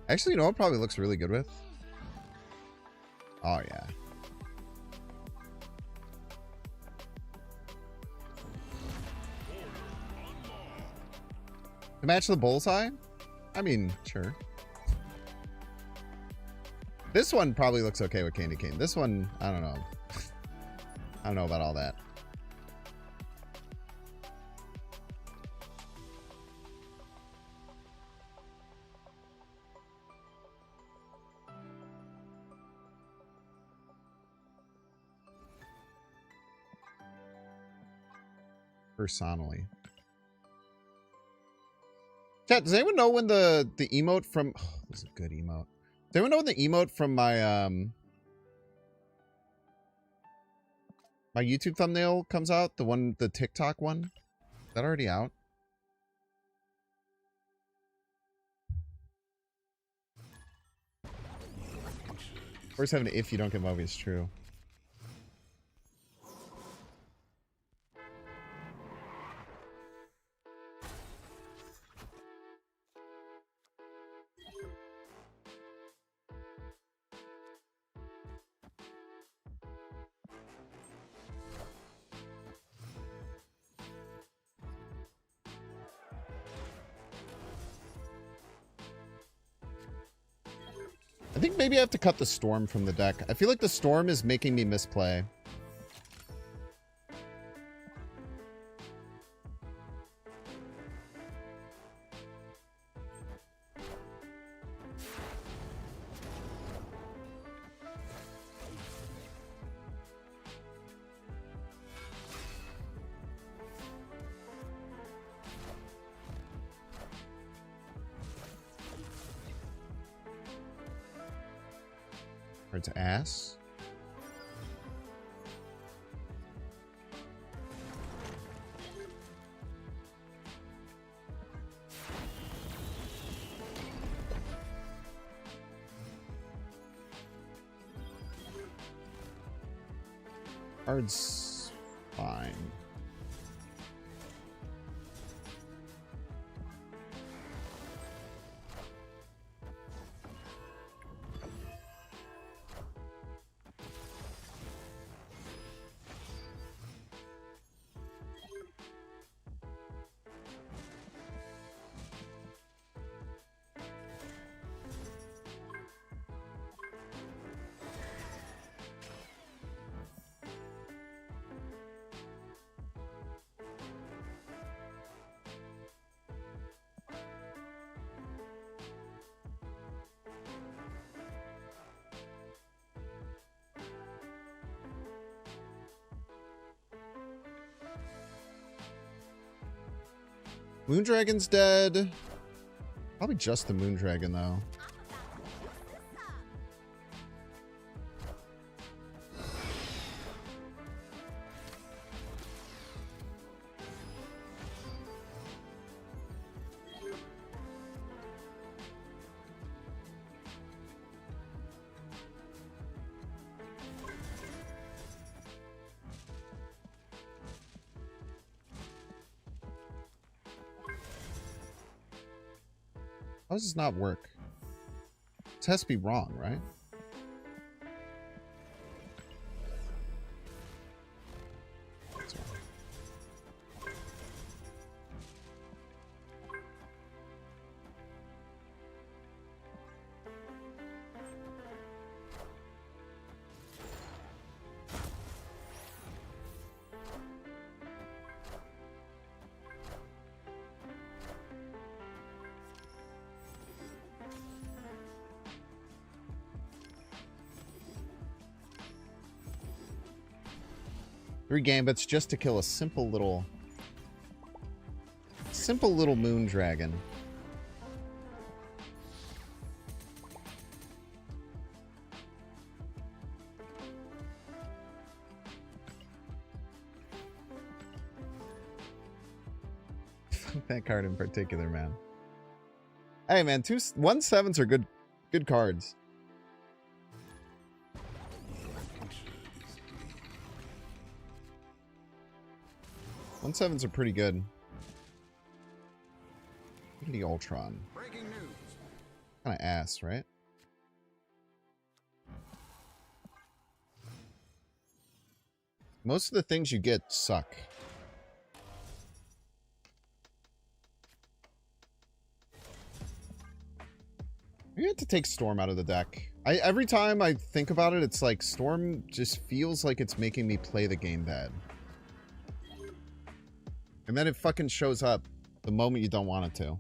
Actually, you know what probably looks really good with? Oh, yeah. To match the bullseye? I mean, sure. This one probably looks okay with Candy Cane. This one, I don't know. I don't know about all that. Personally. Chat, does anyone know when the emote from... Oh, this is a good emote. Does anyone know when the emote from my my YouTube thumbnail comes out? The TikTok one? Is that already out? First having if you don't get Mobius, true. I think maybe I have to cut the Storm from the deck. I feel like the Storm is making me misplay. Or to ass. Card's fine. Moondragon's dead. Probably just the Moondragon, though. How does this not work? This has to be wrong, right? That's wrong. Three gambits just to kill a simple little Moondragon. That card in particular, man. Hey, man, 1/7s are good cards. 1/7s are pretty good. Look at the Ultron. Breaking news. Kind of ass, right? Most of the things you get suck. You have to take Storm out of the deck. Every time I think about it, it's like Storm just feels like it's making me play the game bad. And then it fucking shows up the moment you don't want it to.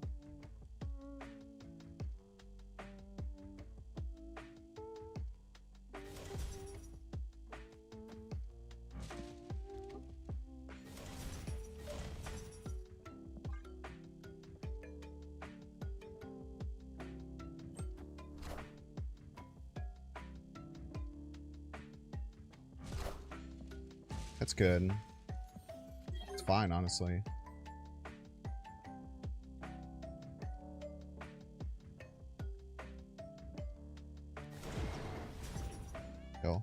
That's good. It's fine, honestly. Go.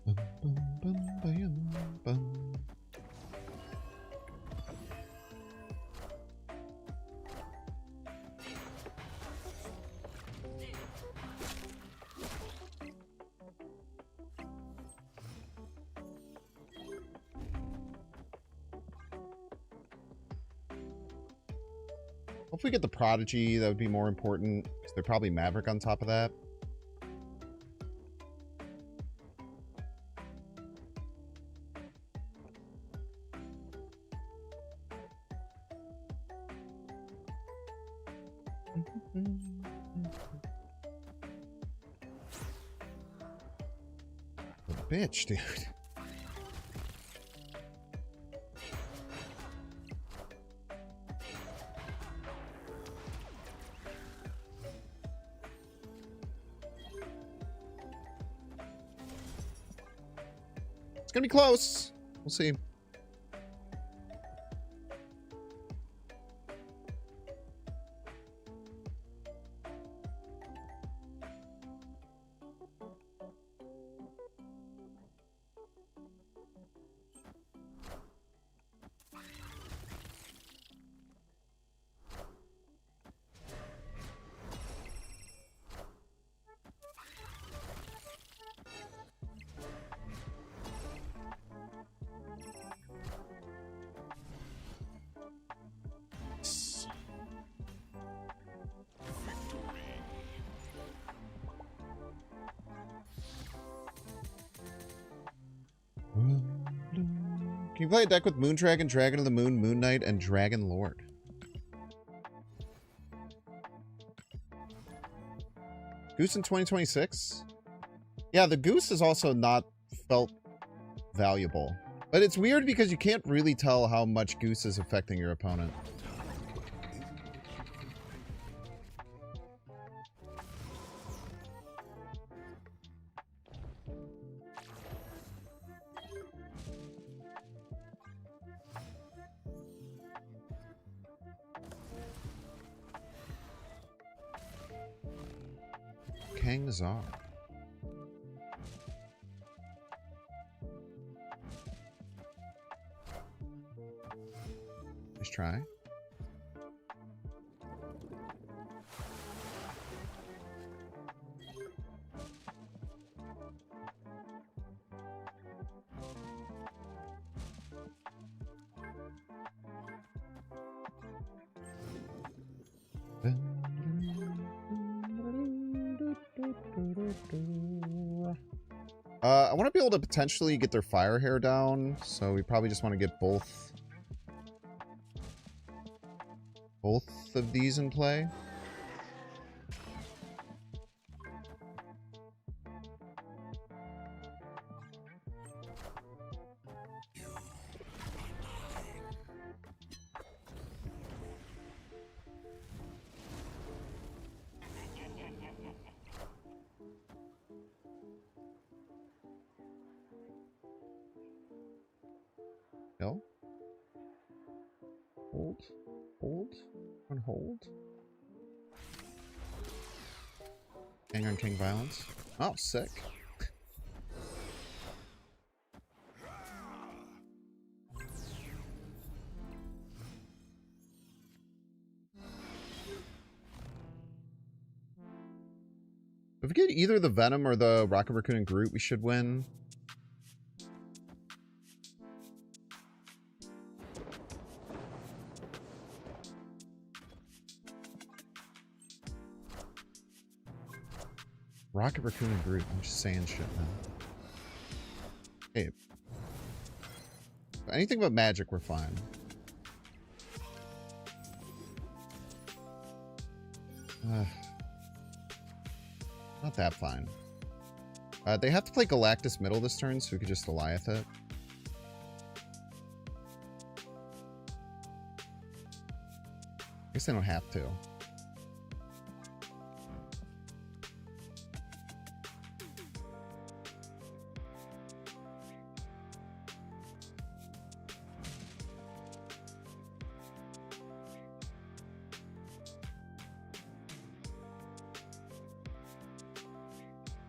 Bum, bum, bum, bam, bum. If we get the Prodigy, that would be more important, because they're probably Maverick on top of that. Bitch, dude. gonna be close. We'll see. Can you play a deck with Moon Dragon, Dragon of the Moon, Moon Knight, and Dragon Lord? Goose in 2026? Yeah, the Goose is also not felt valuable. But it's weird because you can't really tell how much Goose is affecting your opponent. Kang Nazar. Let's try. I want to be able to potentially get their fire hair down, so we probably just want to get both of these in play. No. Hold. Hold. On hold. King on King violence. Oh, sick. If we get either the Venom or the Rocket Raccoon and Groot, we should win. Rocket Raccoon and Groot. I'm just saying shit, man. Hey. Anything but magic, we're fine. Not that fine. They have to play Galactus middle this turn, so we could just Goliath it. I guess they don't have to.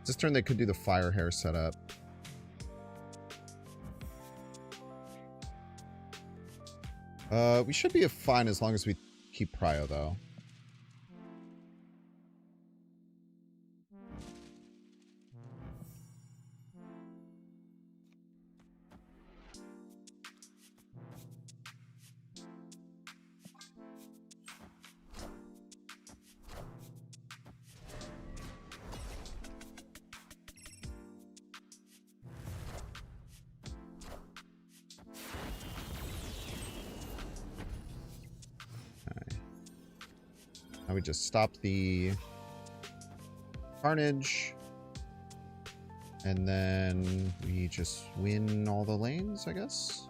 This turn they could do the fire hair setup. We should be fine as long as we keep Prio though. Now we just stop the Carnage. And then we just win all the lanes, I guess.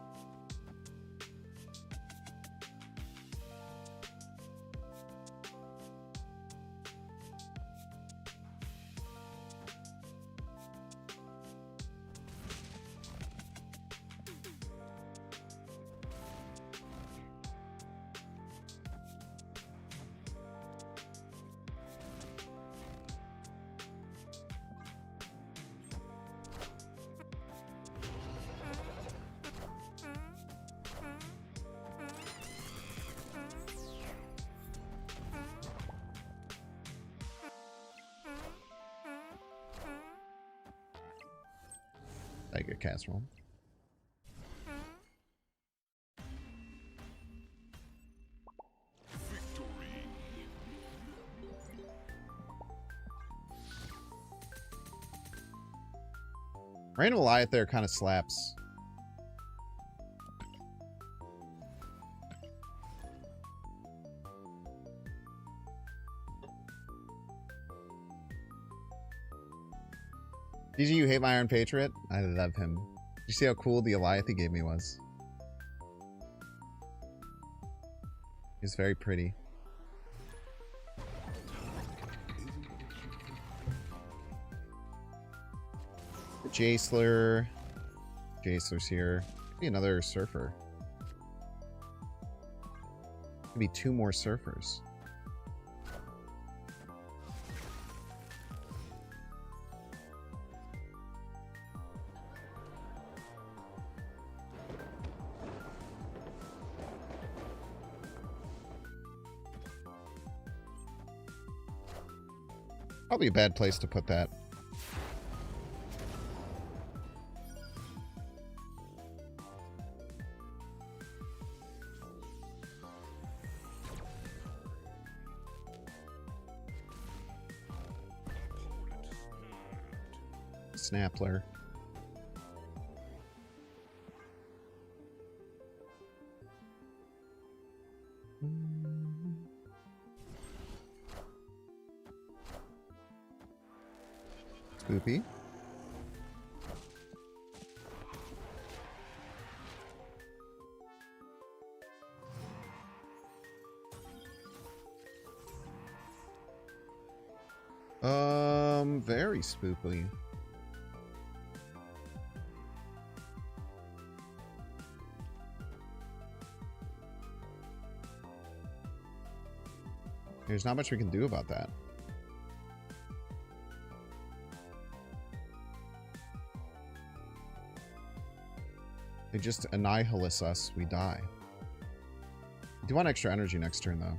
Take a casserole. Random Goliath there kind of slaps. DG, you hate my Iron Patriot? I love him. Did you see how cool the Goliath he gave me was? He's very pretty. Jaceler. Jaceler's here. Could be another surfer. Could be 2 more surfers. Probably a bad place to put that. Snappler. Spoopy. Very spoopy. There's not much we can do about that. They just annihilate us, we die. I do want extra energy next turn, though.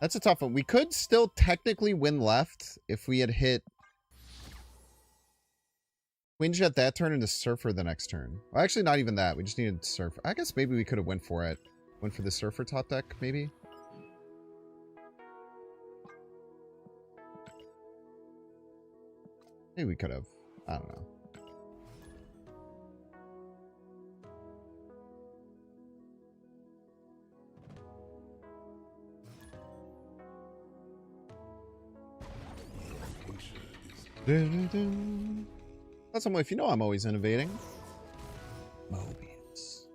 That's a tough one. We could still technically win left if we had hit Quinjet that turn and the Surfer the next turn. Well, actually, not even that. We just needed Surfer. I guess maybe we could have went for it. Went for the Surfer top deck, maybe? Maybe we could have. I don't know. That's if you know I'm always innovating. Mobius.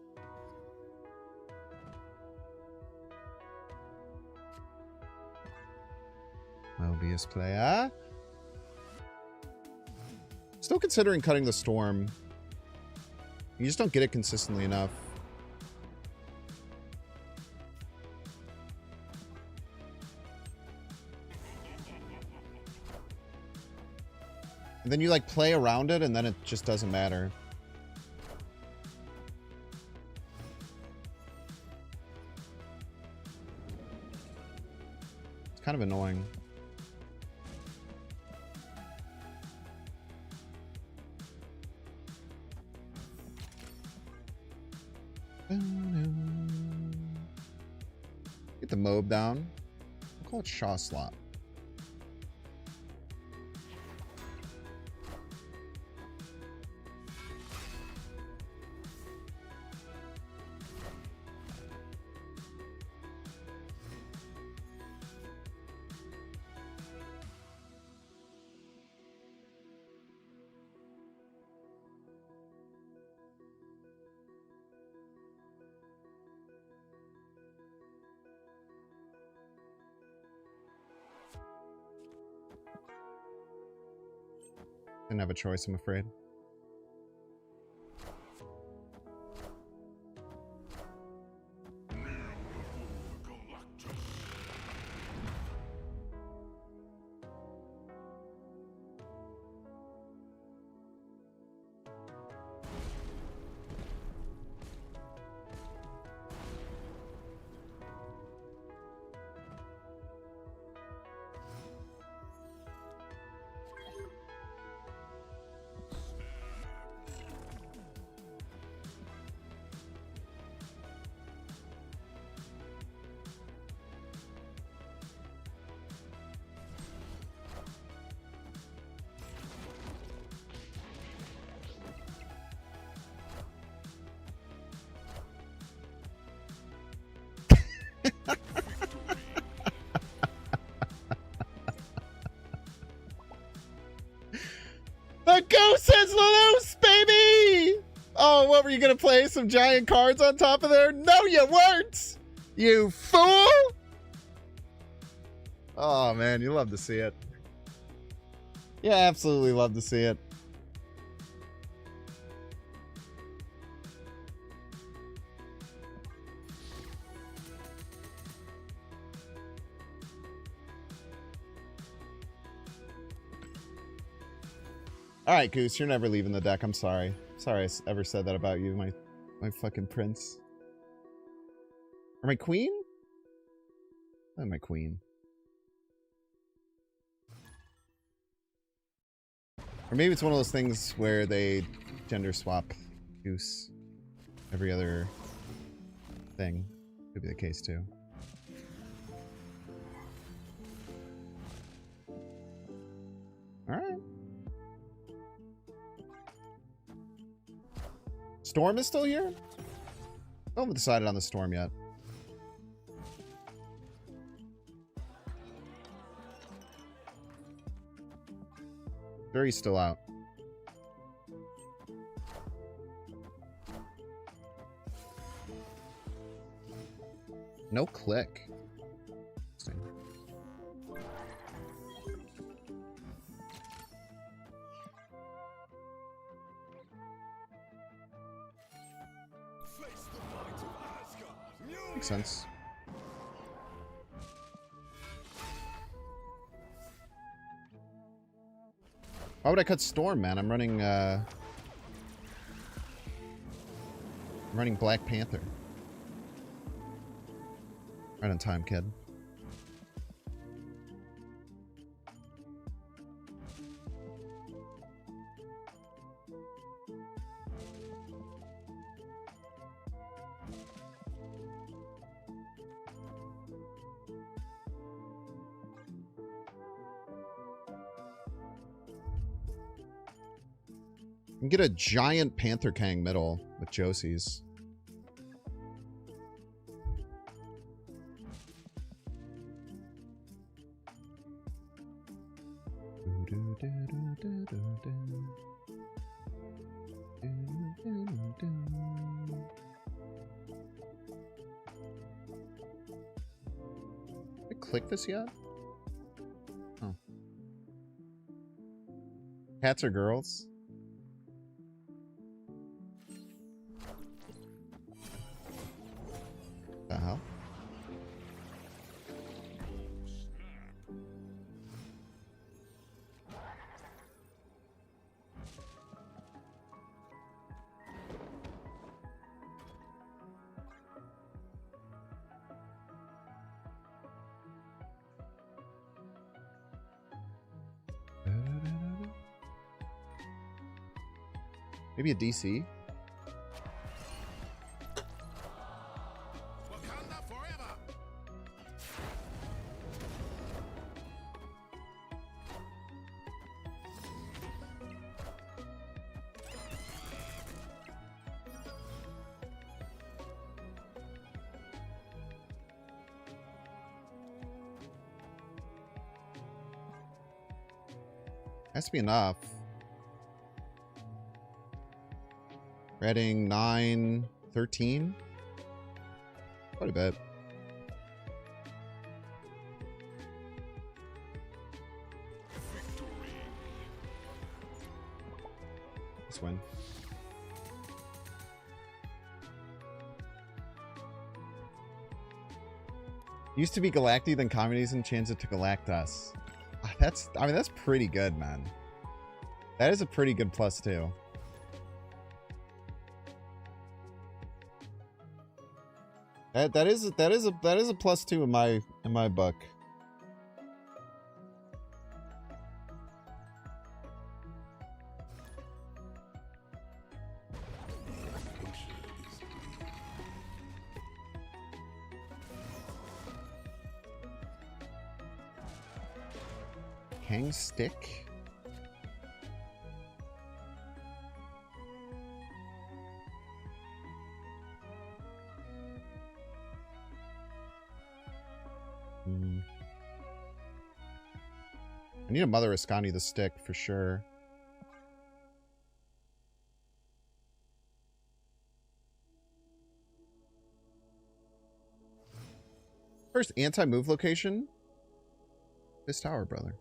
Mobius player. Still considering cutting the Storm. You just don't get it consistently enough. And then you like play around it and then it just doesn't matter. It's kind of annoying. Get the Mob down. We'll call it Shaw Slot. Didn't have a choice, I'm afraid. Goose says loose, baby! Oh, what were you gonna play? Some giant cards on top of there? No, you weren't! You fool! Oh, man, you love to see it. Yeah, absolutely love to see it. All right, Goose, you're never leaving the deck. I'm sorry. Sorry I ever said that about you, my fucking prince. Or my queen? Not my queen. Or maybe it's one of those things where they gender swap Goose every other thing. Could be the case too. Alright. Storm is still here? I haven't decided on the Storm yet. Jury's still out. No click. Interesting. Makes sense. Why would I cut Storm, man? I'm running Black Panther. Right on time, kid. You can get a giant Panther Kang middle with Josie's. Did I click this yet? Oh. Cats are girls? The hell? Maybe a DC? Has to be enough. Reading 9, 13. Quite a bit. Let's win. Used to be Galacti, then communities and changed it to Galactus. I mean, that's pretty good, man. That is a pretty good +2. That is a +2 in my book. Hang stick. I need a Mother Ascani the stick for sure. First anti-move location. This tower, brother.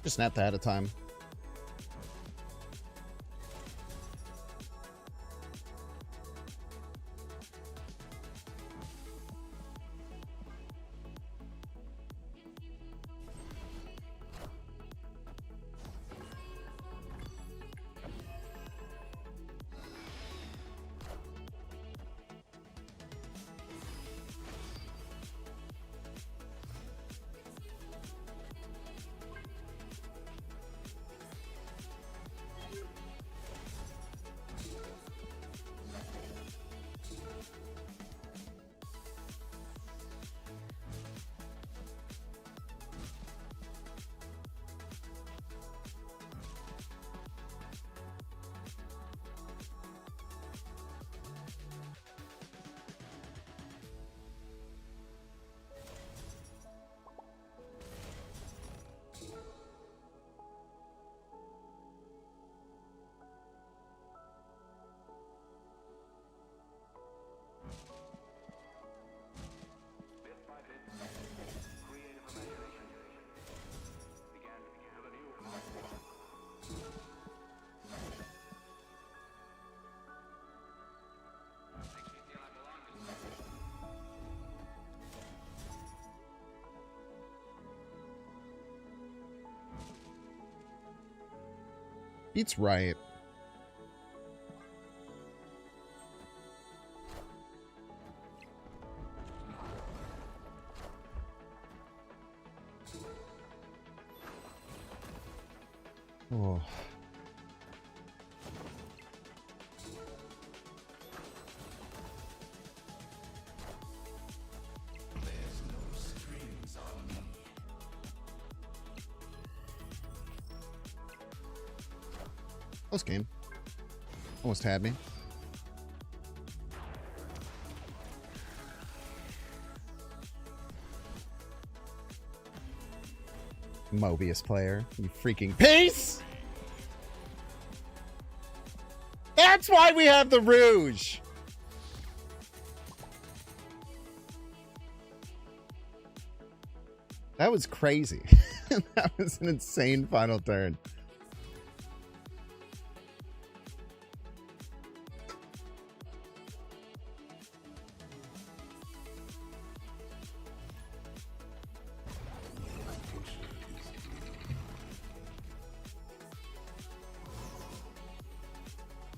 Just snap that at a time. Beats right. Oh. Close game. Almost had me. Mobius player, you freaking piece! That's why we have the Rouge! That was crazy. That was an insane final turn.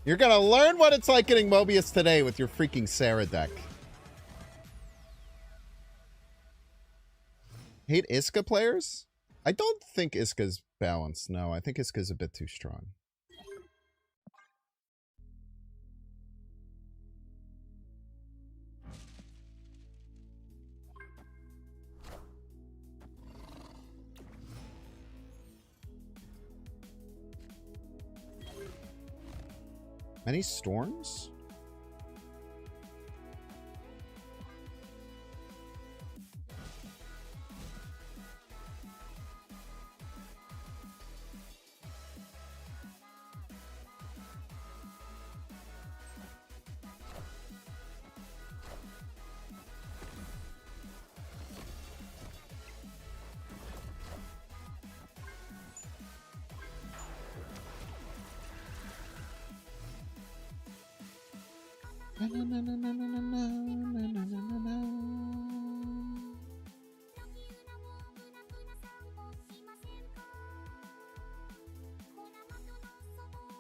You're gonna learn what it's like getting Mobius today with your freaking Sarah deck. Hate Iska players? I don't think Iska's balanced. No, I think Iska's a bit too strong. Many storms?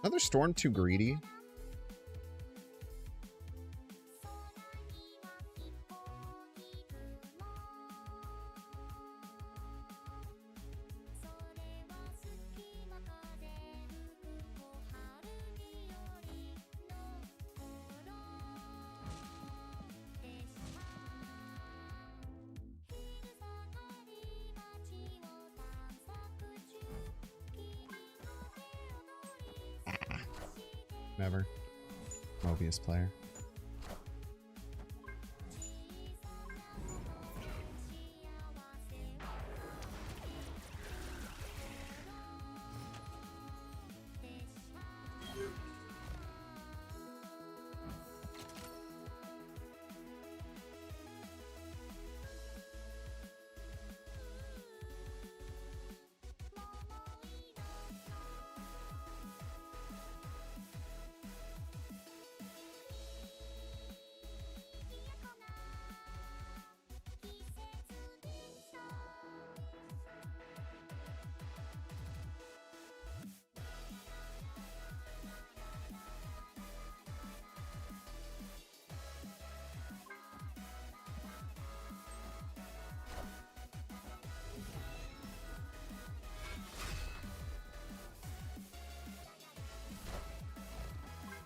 Another storm too greedy. Never. Mobius player.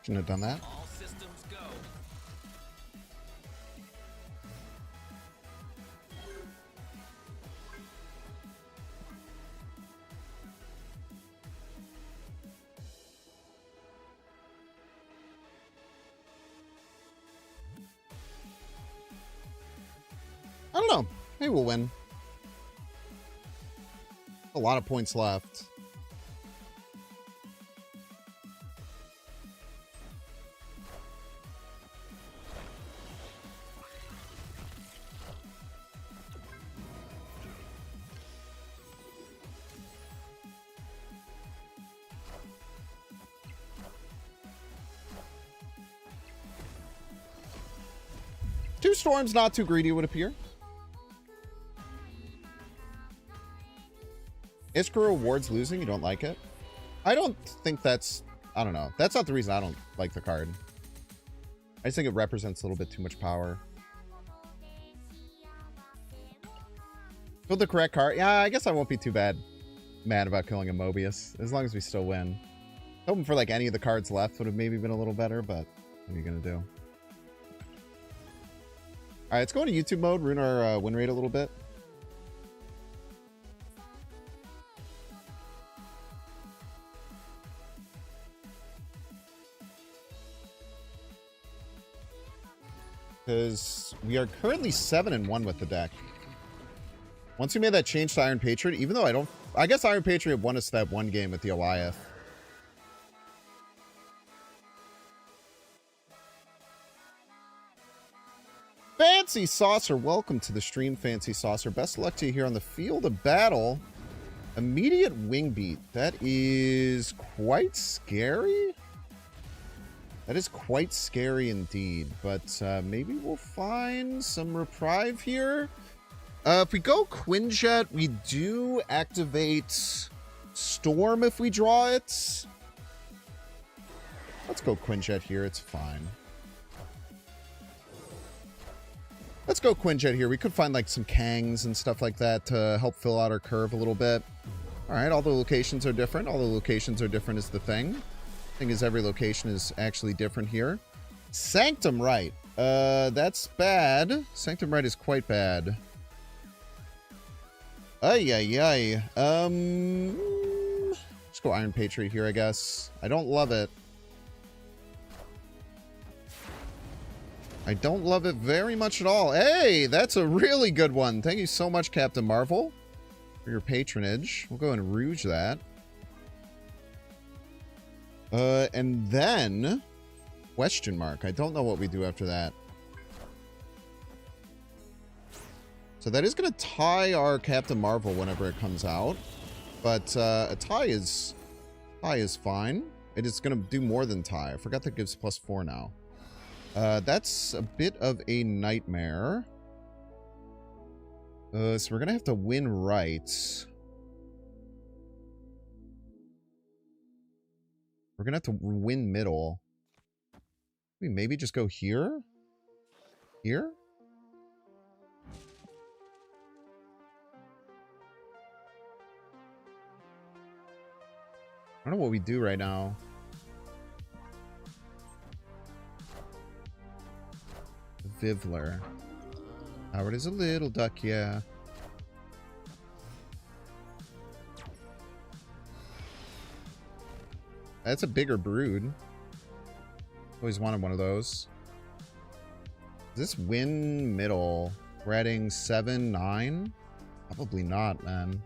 Shouldn't have done that. All systems go. I don't know. Maybe we'll win. A lot of points left. Two storms, not too greedy, would appear. Iskra rewards losing. You don't like it? I don't think that's... I don't know. That's not the reason I don't like the card. I just think it represents a little bit too much power. Build the correct card. Yeah, I guess I won't be too mad about killing a Mobius. As long as we still win. Hoping for like any of the cards left would have maybe been a little better, but what are you going to do? Alright, let's go into YouTube mode, ruin our win rate a little bit. Because we are currently 7-1 with the deck. Once we made that change to Iron Patriot, even though I guess Iron Patriot won us that one game with the Goliath. Fancy Saucer, welcome to the stream, Fancy Saucer. Best of luck to you here on the field of battle. Immediate wing beat. That is quite scary. That is quite scary indeed. But maybe we'll find some reprieve here. If we go Quinjet, we do activate Storm if we draw it. Let's go Quinjet here. It's fine. Let's go Quinjet here. We could find like some Kangs and stuff like that to help fill out our curve a little bit. All right, all the locations are different. All the locations are different is the thing. Thing is, every location is actually different here. Sanctum Rite. That's bad. Sanctum Rite is quite bad. Ay, ay, ay. Let's go Iron Patriot here, I guess. I don't love it. I don't love it very much at all. Hey, that's a really good one. Thank you so much, Captain Marvel, for your patronage. We'll go and rouge that. And then question mark. I don't know what we do after that. So that is going to tie our Captain Marvel whenever it comes out. But a tie is fine. It is going to do more than tie. I forgot that gives +4 now. That's a bit of a nightmare. So we're gonna have to win right. We're gonna have to win middle. We maybe just go here? Here? I don't know what we do right now. Vivler. Howard is a little duck, yeah. That's a bigger brood. Always wanted one of those. Does this win middle? We're adding 7, 9? Probably not, man.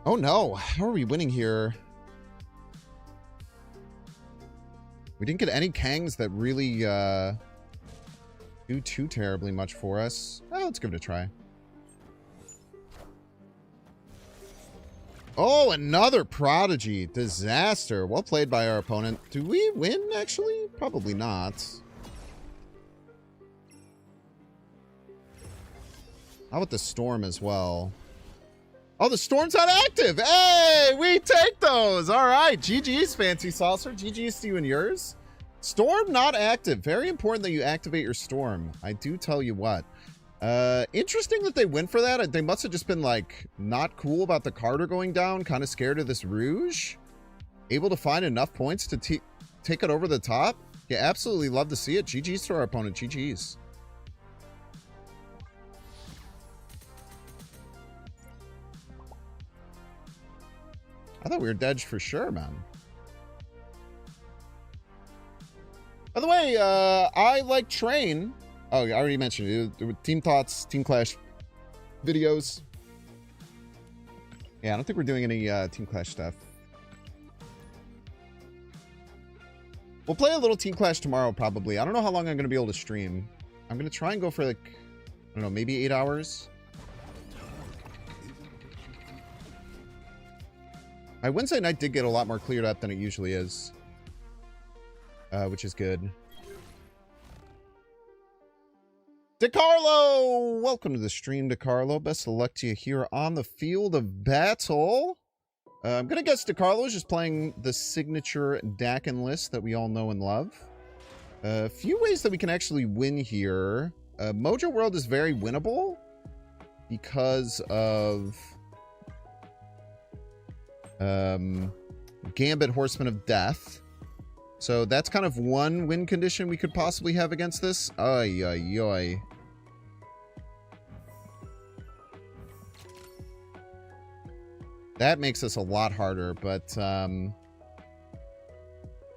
Oh no, how are we winning here? We didn't get any Kangs that really do too terribly much for us. Oh, let's give it a try. Oh, another Prodigy. Disaster. Well played by our opponent. Do we win, actually? Probably not. How about the Storm as well? Oh, the Storm's not active. Hey, we take those. All right. GG's, Fancy Saucer. GG's to you and yours. Storm not active. Very important that you activate your Storm. I do tell you what. Interesting that they went for that. They must have just been, like, not cool about the Carter going down. Kind of scared of this Rouge. Able to find enough points to take it over the top. Yeah, absolutely love to see it. GG's to our opponent. GG's. I thought we were dead for sure, man. By the way, I like Train. Oh, I already mentioned it. Team Thoughts, Team Clash videos. Yeah, I don't think we're doing any Team Clash stuff. We'll play a little Team Clash tomorrow, probably. I don't know how long I'm going to be able to stream. I'm going to try and go for, like, I don't know, maybe 8 hours. My Wednesday night did get a lot more cleared up than it usually is. Which is good. DeCarlo! Welcome to the stream, DeCarlo. Best of luck to you here on the field of battle. I'm going to guess DeCarlo is just playing the signature Dakin list that we all know and love. A few ways that we can actually win here. Mojo World is very winnable because of Gambit Horseman of Death. So that's kind of one win condition we could possibly have against this. Ay, ay, ay. That makes us a lot harder, but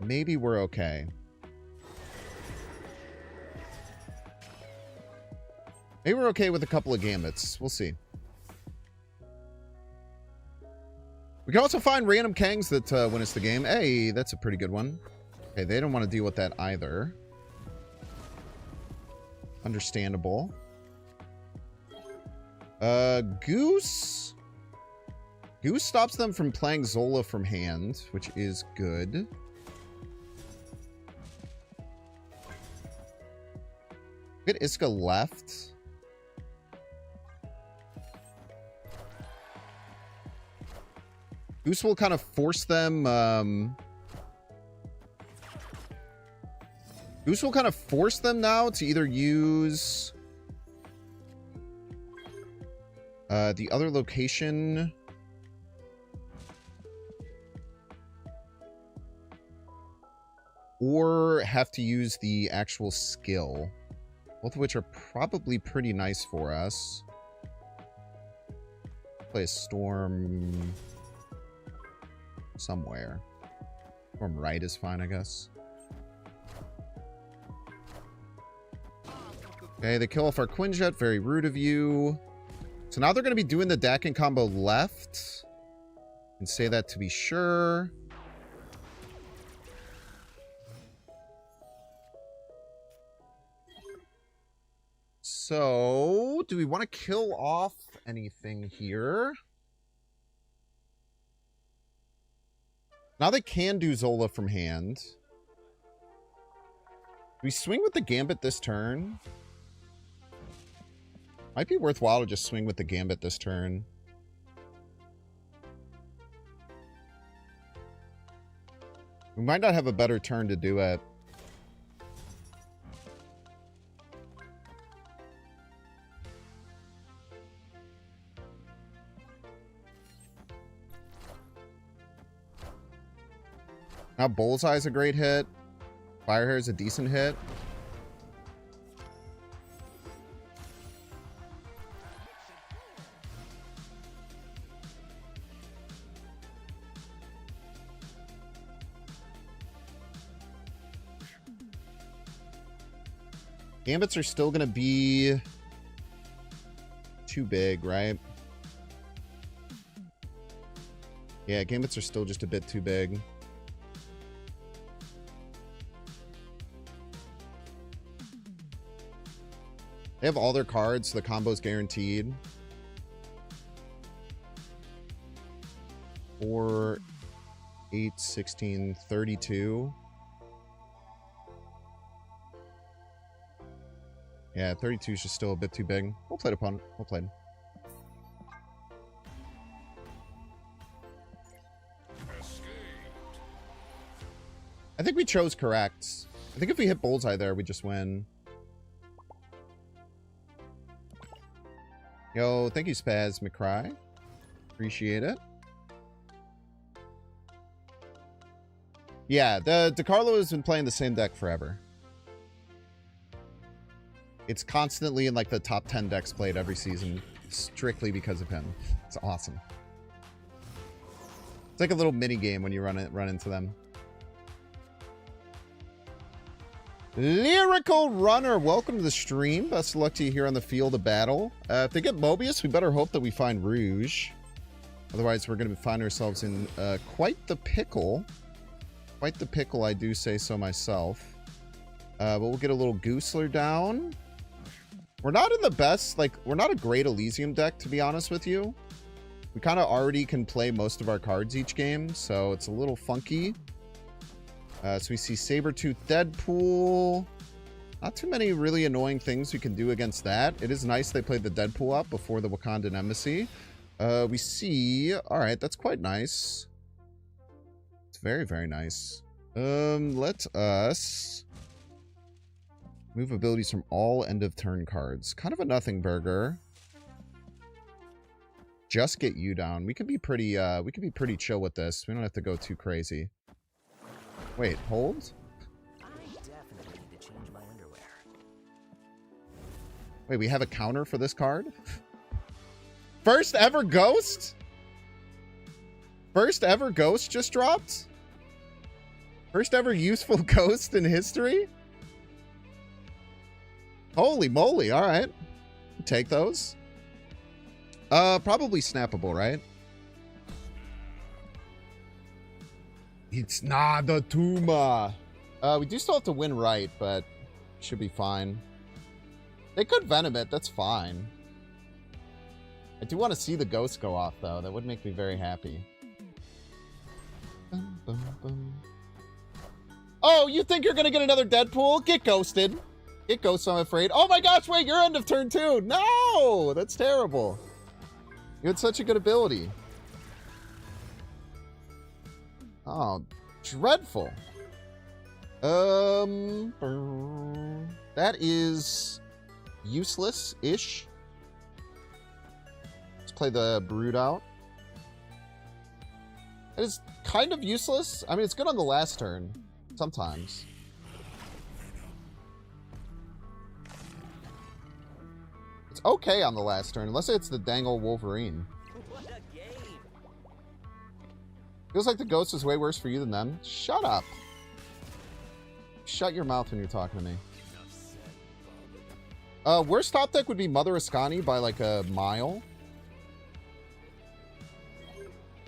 maybe we're okay. Maybe we're okay with a couple of Gambits. We'll see. We can also find random Kangs that win us the game. Hey, that's a pretty good one. Okay, they don't want to deal with that either. Understandable. Goose. Goose stops them from playing Zola from hand, which is good. Get Iska left. Goose will kind of force them, Goose will kind of force them now to either use the other location or have to use the actual skill, both of which are probably pretty nice for us. Play a Storm somewhere. Storm right is fine, I guess. Okay, they kill off our Quinjet. Very rude of you. So now they're going to be doing the Dakin combo left. And say that to be sure. So, do we want to kill off anything here? Now they can do Zola from hand. Do we swing with the Gambit this turn? Might be worthwhile to just swing with the Gambit this turn. We might not have a better turn to do it. Now Bullseye's a great hit. Firehair's a decent hit. Gambits are still going to be too big, right? Yeah, Gambits are still just a bit too big. They have all their cards, so the combo's guaranteed. 4, 8, 16, 32. Yeah, 32 is just still a bit too big. We'll play it opponent. We'll play it. I think we chose correct. I think if we hit Bullseye there, we just win. Yo, thank you, Spaz McCry. Appreciate it. Yeah, the DeCarlo has been playing the same deck forever. It's constantly in like the top 10 decks played every season, strictly because of him. It's awesome. It's like a little mini game when you run into them. Lyrical Runner, welcome to the stream. Best of luck to you here on the field of battle. If they get Mobius, we better hope that we find Rouge. Otherwise, we're going to find ourselves in quite the pickle. Quite the pickle, I do say so myself. But we'll get a little Goosler down. We're not in the best, like, we're not a great Elysium deck, to be honest with you. We kind of already can play most of our cards each game, so it's a little funky. So we see Sabretooth Deadpool. Not too many really annoying things we can do against that. It is nice they played the Deadpool up before the Wakandan Embassy. We see... Alright, that's quite nice. It's very, very nice. Let us... move abilities from all end of turn cards. Kind of a nothing burger. Just get you down. We could be pretty chill with this. We don't have to go too crazy. Wait, hold? I definitely need to change my underwear. Wait, we have a counter for this card? First ever ghost? First ever ghost just dropped? First ever useful ghost in history? Holy moly, alright. Take those. Probably snappable, right? It's not the Tuma. We do still have to win right, but should be fine. They could Venom it, that's fine. I do want to see the ghost go off, though. That would make me very happy. Bum, bum, bum. Oh, you think you're gonna get another Deadpool? Get ghosted. Get ghosted, I'm afraid. Oh my gosh, wait, you're end of turn 2. No! That's terrible. You had such a good ability. Oh, dreadful. That is useless-ish. Let's play the Brood out. It is kind of useless. I mean, it's good on the last turn. Sometimes. It's okay on the last turn, unless it's the Dangle Wolverine. What a game! Feels like the ghost is way worse for you than them. Shut up. Shut your mouth when you're talking to me. Worst top deck would be Mother Ascani by like a mile.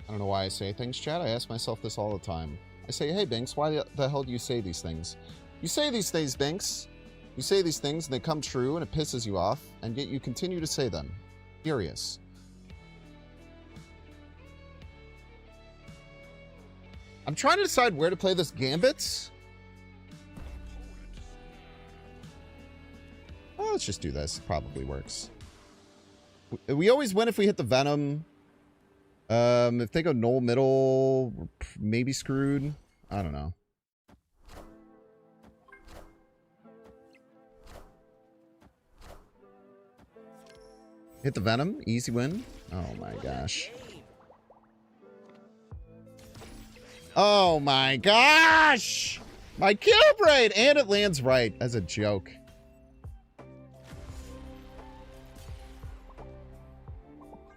I don't know why I say things, chat. I ask myself this all the time. I say, hey, Binks, why the hell do you say these things? You say these things, Binks. You say these things and they come true and it pisses you off, and yet you continue to say them. Furious. I'm trying to decide where to play this Gambit. Well, let's just do this. It probably works. We always win if we hit the Venom. If they go null middle, we're maybe screwed. I don't know. Hit the Venom. Easy win. Oh my gosh. Oh my gosh! My cube rate! And it lands right as a joke.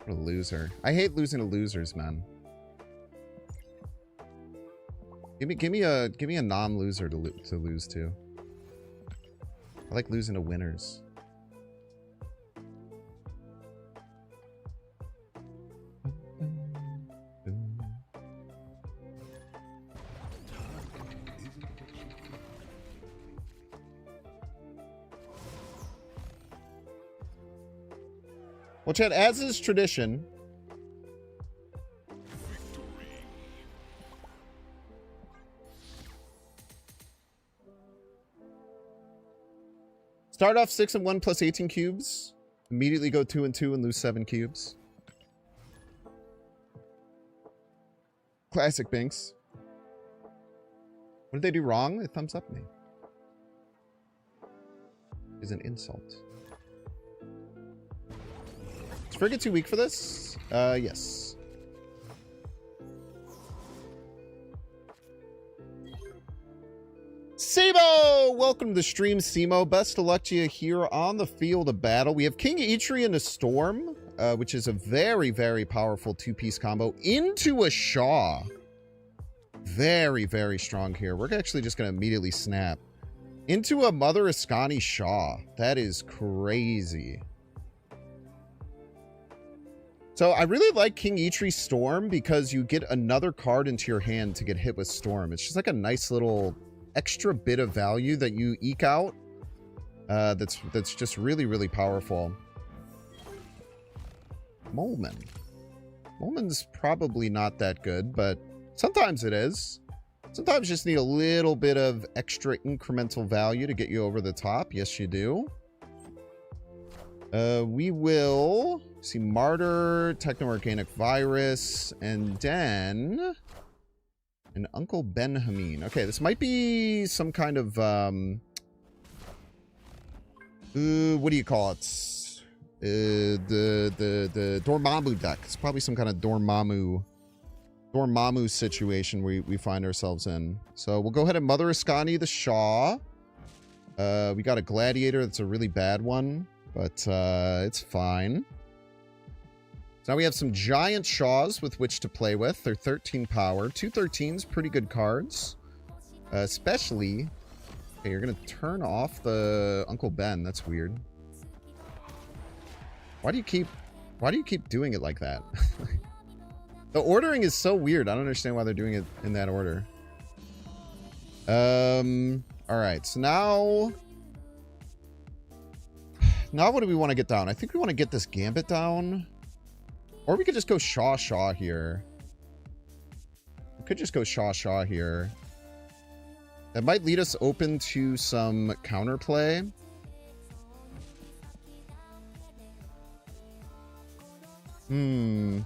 What a loser. I hate losing to losers, man. Give me a non-loser to lose to. I like losing to winners. Well, Chad, as is tradition, start off 6-1 plus 18 cubes. Immediately go 2-2 and lose 7 cubes. Classic Binks. What did they do wrong? They thumbs up me. Is an insult. Is Frigate too weak for this? Yes. Simo! Welcome to the stream, Simo. Best of luck to you here on the field of battle. We have King Eitri and a Storm, which is a very, very powerful two-piece combo, into a Shaw. Very, very strong here. We're actually just going to immediately snap. Into a Mother Ascani Shaw. That is crazy. So I really like King Eitri Storm because you get another card into your hand to get hit with Storm. It's just like a nice little extra bit of value that you eke out. That's just really, really powerful. Molman. Molman's probably not that good, but sometimes it is. Sometimes you just need a little bit of extra incremental value to get you over the top. Yes, you do. We will see Martyr, Techno-Organic Virus, and then an Uncle Benjamin. Okay, this might be some kind of, what do you call it? The Dormammu deck. It's probably some kind of Dormammu situation we find ourselves in. So we'll go ahead and Mother Ascani the Shaw. We got a Gladiator that's a really bad one, but it's fine. So now we have some giant Shaws with which to play with. They're 13 power. 2 13s, pretty good cards. Especially... Okay, you're going to turn off the Uncle Ben. That's weird. Why do you keep doing it like that? The ordering is so weird. I don't understand why they're doing it in that order. Alright, so now... Now what do we want to get down? I think we want to get this Gambit down. Or we could just go Shaw here. We could just go Shaw here. That might lead us open to some counterplay. Could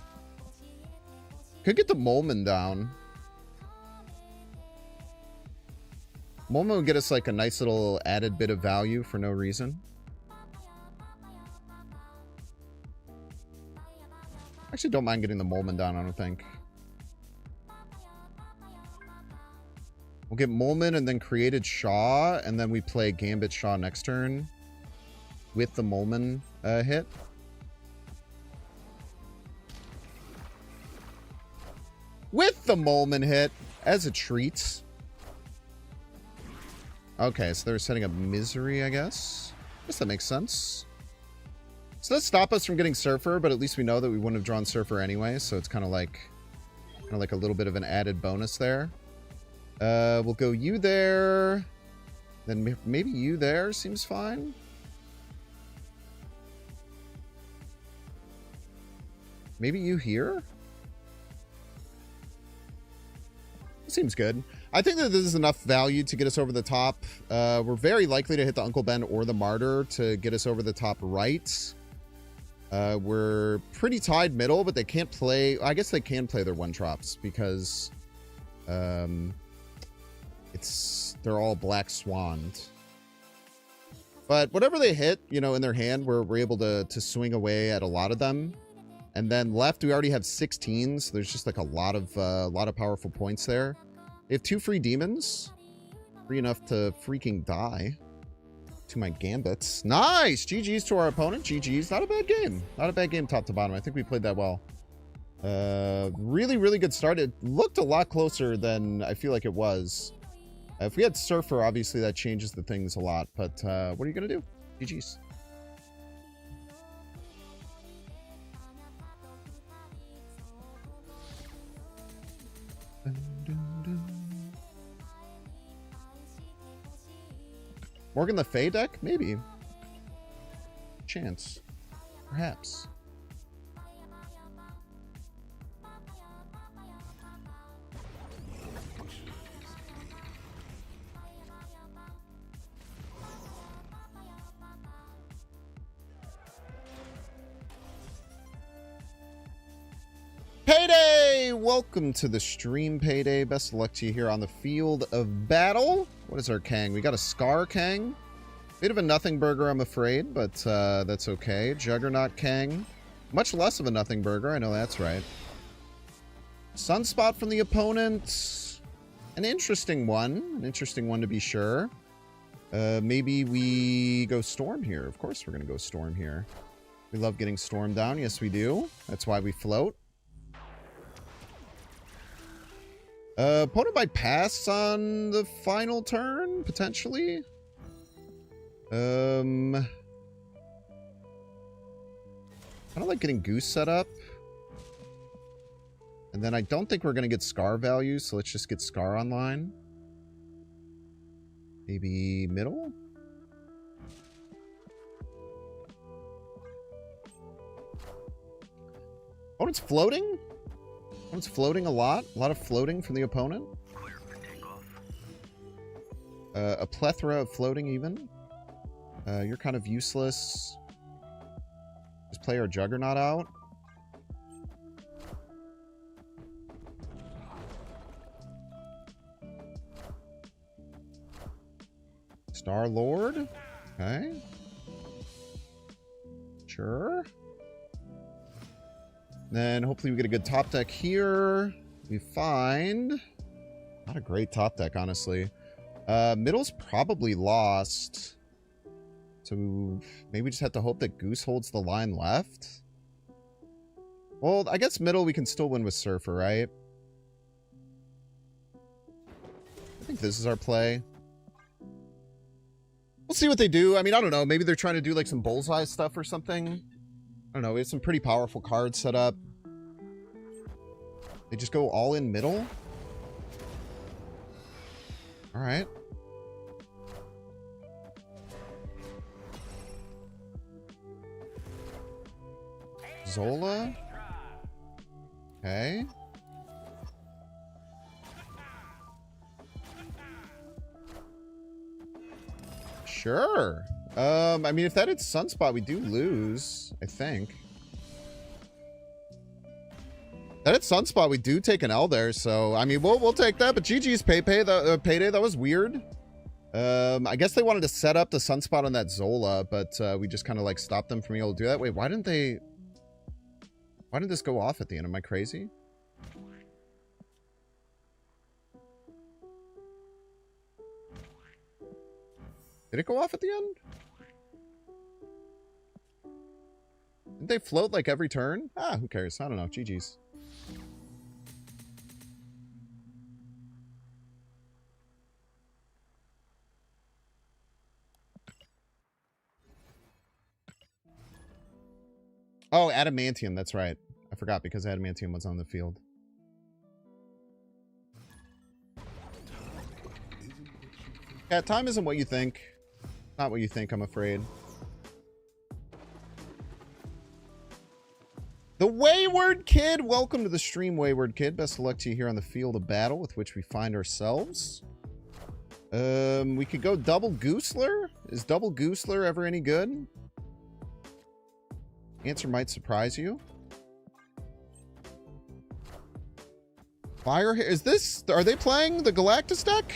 get the Molman down. Molman would get us like a nice little added bit of value for no reason. Actually, don't mind getting the Molman down, I don't think. We'll get Molman and then created Shaw, and then we play Gambit Shaw next turn with the Molman hit. With the Molman hit as a treat. Okay, so they're setting up Misery, I guess. I guess that makes sense. So that stop us from getting Surfer, but at least we know that we wouldn't have drawn Surfer anyway, so it's kind of like a little bit of an added bonus there. We'll go you there. Then maybe you there seems fine. Maybe you here? Seems good. I think that this is enough value to get us over the top. We're very likely to hit the Uncle Ben or the Martyr to get us over the top right. We're pretty tied middle, but they can't play. I guess they can play their one drops because they're all Black Swanned. But whatever they hit, you know, in their hand, we're able to swing away at a lot of them. And then left, we already have 16, so there's just like a lot of powerful points there. They have 2 free demons, free enough to freaking die to my gambits. Nice! GG's to our opponent. GG's. Not a bad game. Not a bad game top to bottom. I think we played that well. Really, really good start. It looked a lot closer than I feel like it was. If we had Surfer, obviously that changes the things a lot. But what are you going to do? GG's. Morgan Le Fay deck? Maybe. Chance. Perhaps. Payday! Welcome to the stream, Payday. Best of luck to you here on the field of battle. What is our Kang? We got a Scar Kang. Bit of a nothing burger, I'm afraid, but that's okay. Juggernaut Kang. Much less of a nothing burger, I know that's right. Sunspot from the opponent. An interesting one. An interesting one to be sure. Maybe we go Storm here. Of course we're going to go Storm here. We love getting Storm down. Yes, we do. That's why we float. Opponent might pass on the final turn, potentially. Kind of like getting Goose set up. And then I don't think we're going to get Scar value, so let's just get Scar online. Maybe middle? Opponent's floating? Opponent's floating a lot of floating from the opponent. A plethora of floating even. You're kind of useless. Just play our Juggernaut out. Star-Lord. Okay. Sure. Then hopefully we get a good top deck here. We find... Not a great top deck, honestly. Middle's probably lost. So maybe we just have to hope that Goose holds the line left. Well, I guess middle we can still win with Surfer, right? I think this is our play. We'll see what they do. I mean, I don't know. Maybe they're trying to do like some bullseye stuff or something. I don't know. We have some pretty powerful cards set up. They just go all in middle. All right. Zola. Okay. Sure. I mean, if that hits Sunspot, we do lose, I think. That hits Sunspot, we do take an L there, so I mean, we'll take that. But GG's Payday, that was weird. I guess they wanted to set up the Sunspot on that Zola, but we just kind of like stopped them from being able to do that. Wait, why didn't this go off at the end? Am I crazy? Did it go off at the end? Didn't they float like every turn? Ah, who cares? I don't know. GG's. Oh, Adamantium. That's right. I forgot because Adamantium was on the field. Yeah, time isn't what you think. Not what you think, I'm afraid. The Wayward Kid. Welcome to the stream, Wayward Kid. Best of luck to you here on the field of battle with which we find ourselves. We could go double Goosler. Is double Goosler ever any good? Answer might surprise you. Fire. Is this... Are they playing the Galactus deck?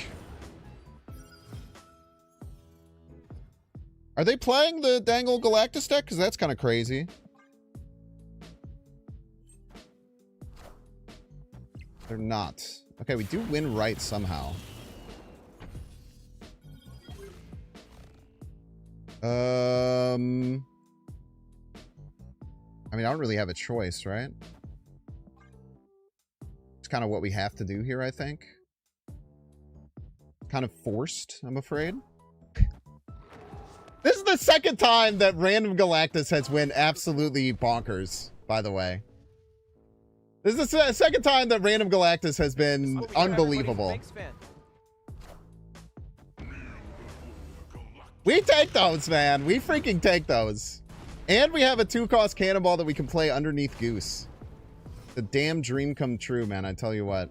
Are they playing the Dangle Galactus deck? Because that's kind of crazy. They're not. Okay, we do win right somehow. I mean, I don't really have a choice, right? It's kind of what we have to do here, I think. Kind of forced, I'm afraid. This is the second time that Random Galactus has went absolutely bonkers, by the way. This is the second time that Random Galactus has been unbelievable. Thanks, fan. We take those, man. We freaking take those. And we have a 2-cost cannonball that we can play underneath Goose. The damn dream come true, man. I tell you what.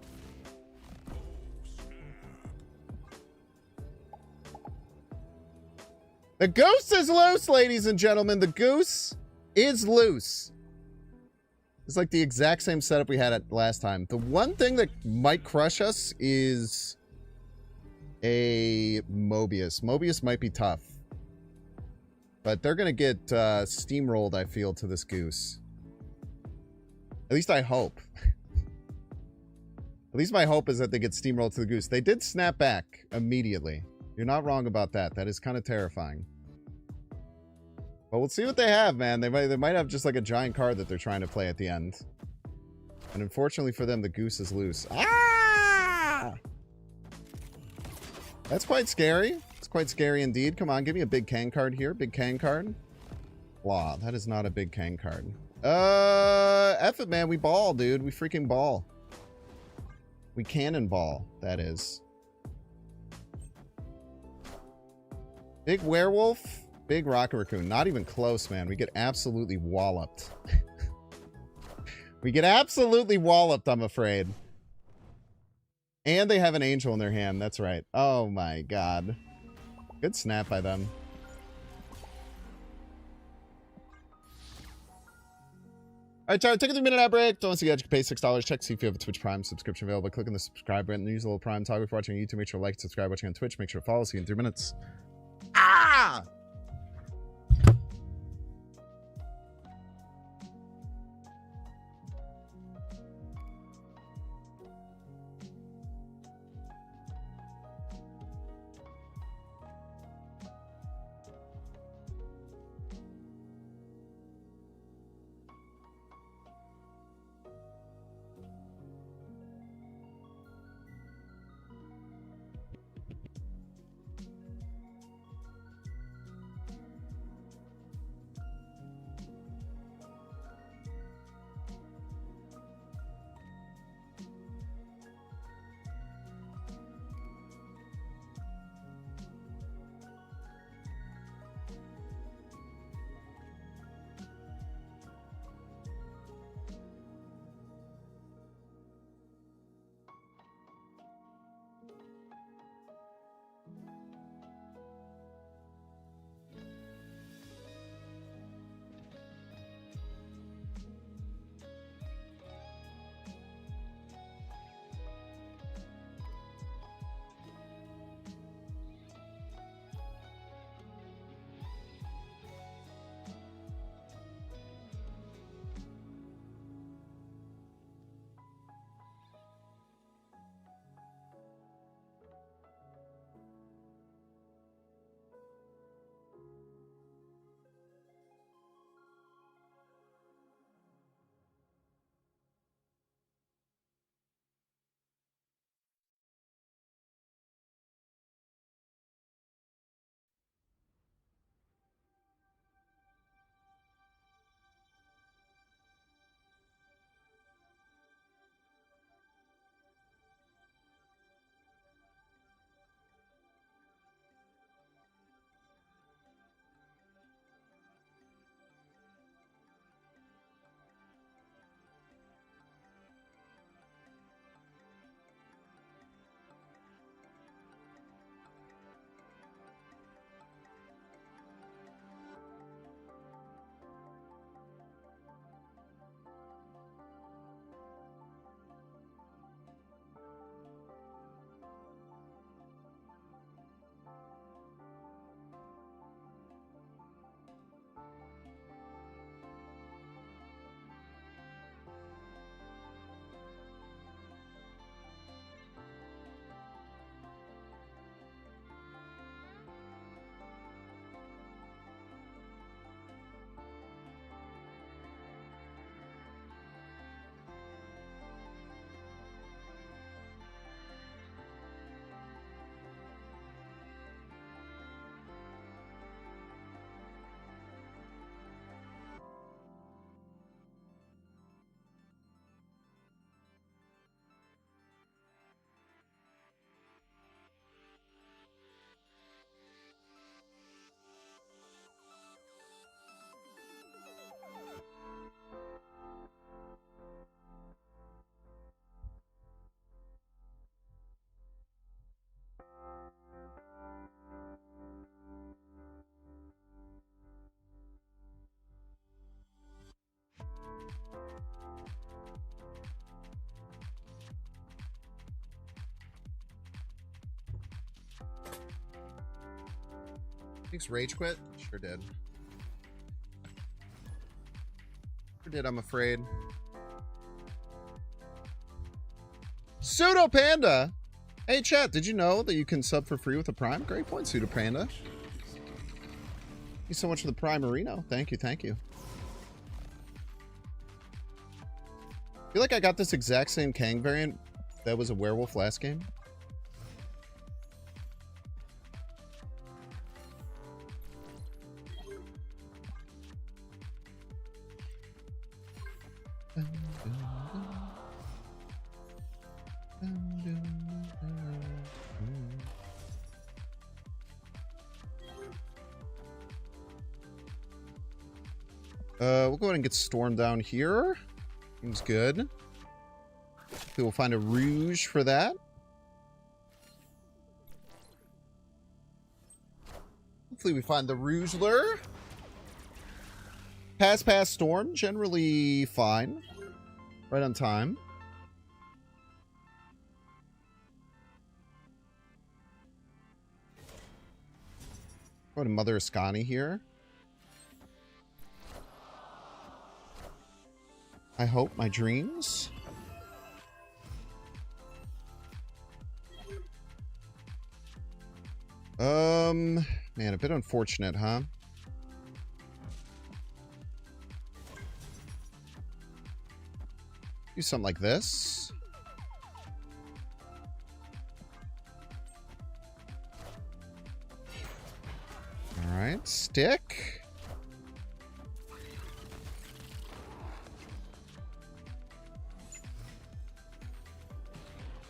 The goose is loose, ladies and gentlemen. The goose is loose. It's like the exact same setup we had at last time. The one thing that might crush us is a Mobius. Mobius might be tough. But they're going to get steamrolled, I feel, to this goose. At least I hope. At least my hope is that they get steamrolled to the goose. They did snap back immediately. You're not wrong about that. That is kind of terrifying. But we'll see what they have, man. They might have just like a giant card that they're trying to play at the end. And unfortunately for them, the goose is loose. Ah! That's quite scary. It's quite scary indeed. Come on, give me a big Kang card here. Big Kang card. Blah, that is not a big Kang card. F it, man. We ball, dude. We freaking ball. We cannonball, that is. Big werewolf. Big rocket raccoon. Not even close, man. We get absolutely walloped. We get absolutely walloped, I'm afraid. And they have an angel in their hand. That's right. Oh my god. Good snap by them. Alright, Tyler, take a 3-minute ad break. Don't see you can pay $6. Check to see if you have a Twitch Prime subscription available. Click on the subscribe button. Use a little Prime toggle if you're watching on YouTube. Make sure to like, subscribe, watching on Twitch. Make sure to follow. See you in 3 minutes. Ah! Thanks, Rage Quit. Sure did. Sure did, I'm afraid. Pseudo Panda! Hey, chat, did you know that you can sub for free with a Prime? Great point, Pseudo Panda. Thank you so much for the Prime Marino. Thank you, thank you. I feel like I got this exact same Kang variant that was a werewolf last game. We'll go ahead and get Storm down here. Seems good. We'll find a Rouge for that. Hopefully we find the Rouge lure. Pass Storm, generally fine. Right on time. Go to Mother Ascani here. I hope my dreams. Man, a bit unfortunate, huh? Do something like this. All right, stick.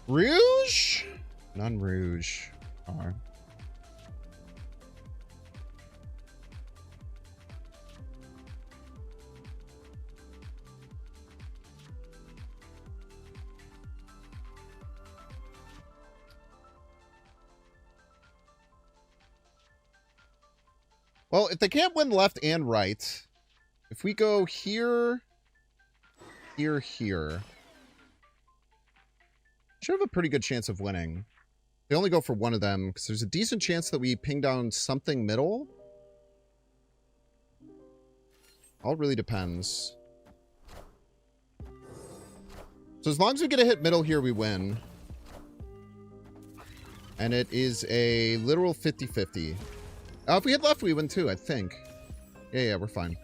Rouge? None Rouge. All right. Well, if they can't win left and right, if we go here, here, here, should have a pretty good chance of winning. They only go for one of them because there's a decent chance that we ping down something middle. All really depends. So as long as we get a hit middle here, we win. And it is a literal 50-50. If we hit left, we win too, I think. Yeah, we're fine.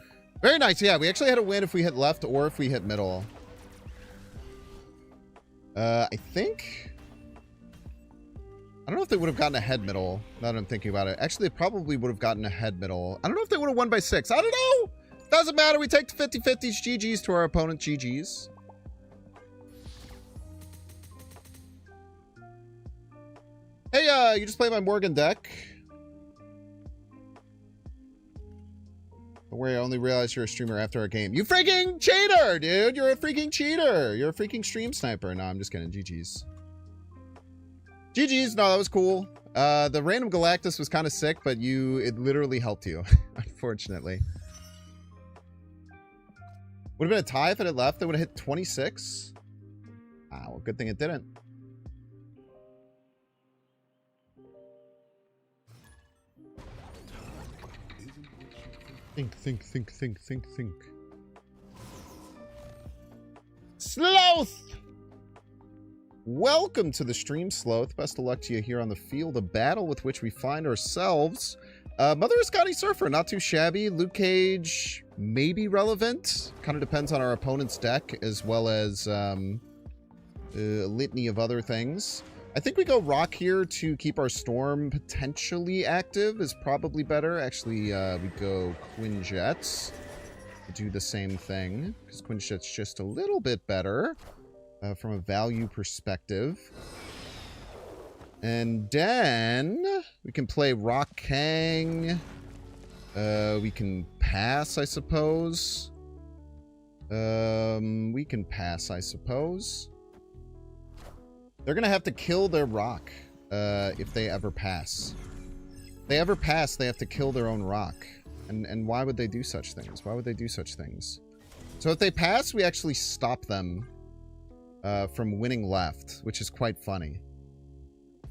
Very nice. Yeah, we actually had a win if we hit left or if we hit middle. I think... I don't know if they would have gotten a head middle, now that I'm thinking about it. Actually, they probably would have gotten a head middle. I don't know if they would have won by 6. I don't know! Doesn't matter. We take the 50-50s. GG's to our opponent. GG's. Hey, you just played my Morgan deck. Don't worry, I only realized you're a streamer after our game. You freaking cheater, dude! You're a freaking cheater! You're a freaking stream sniper. No, I'm just kidding. GG's. GG's. No, that was cool. The random Galactus was kind of sick, but it literally helped you, unfortunately. Would have been a tie if it had left. They would have hit 26. Ah, well, good thing it didn't. Think. Sloth! Welcome to the stream, Sloth. Best of luck to you here on the field of battle with which we find ourselves. Mother Ascani Surfer, not too shabby. Luke Cage, maybe relevant. Kind of depends on our opponent's deck, as well as a litany of other things. I think we go Rock here to keep our Storm potentially active is probably better. Actually, we go Quinjets to do the same thing, because Quinjet's just a little bit better from a value perspective. And then we can play Rock Kang. We can pass, I suppose. We can pass, I suppose. They're going to have to kill their rock if they ever pass. If they ever pass, they have to kill their own rock. And why would they do such things? Why would they do such things? So if they pass, we actually stop them from winning left, which is quite funny.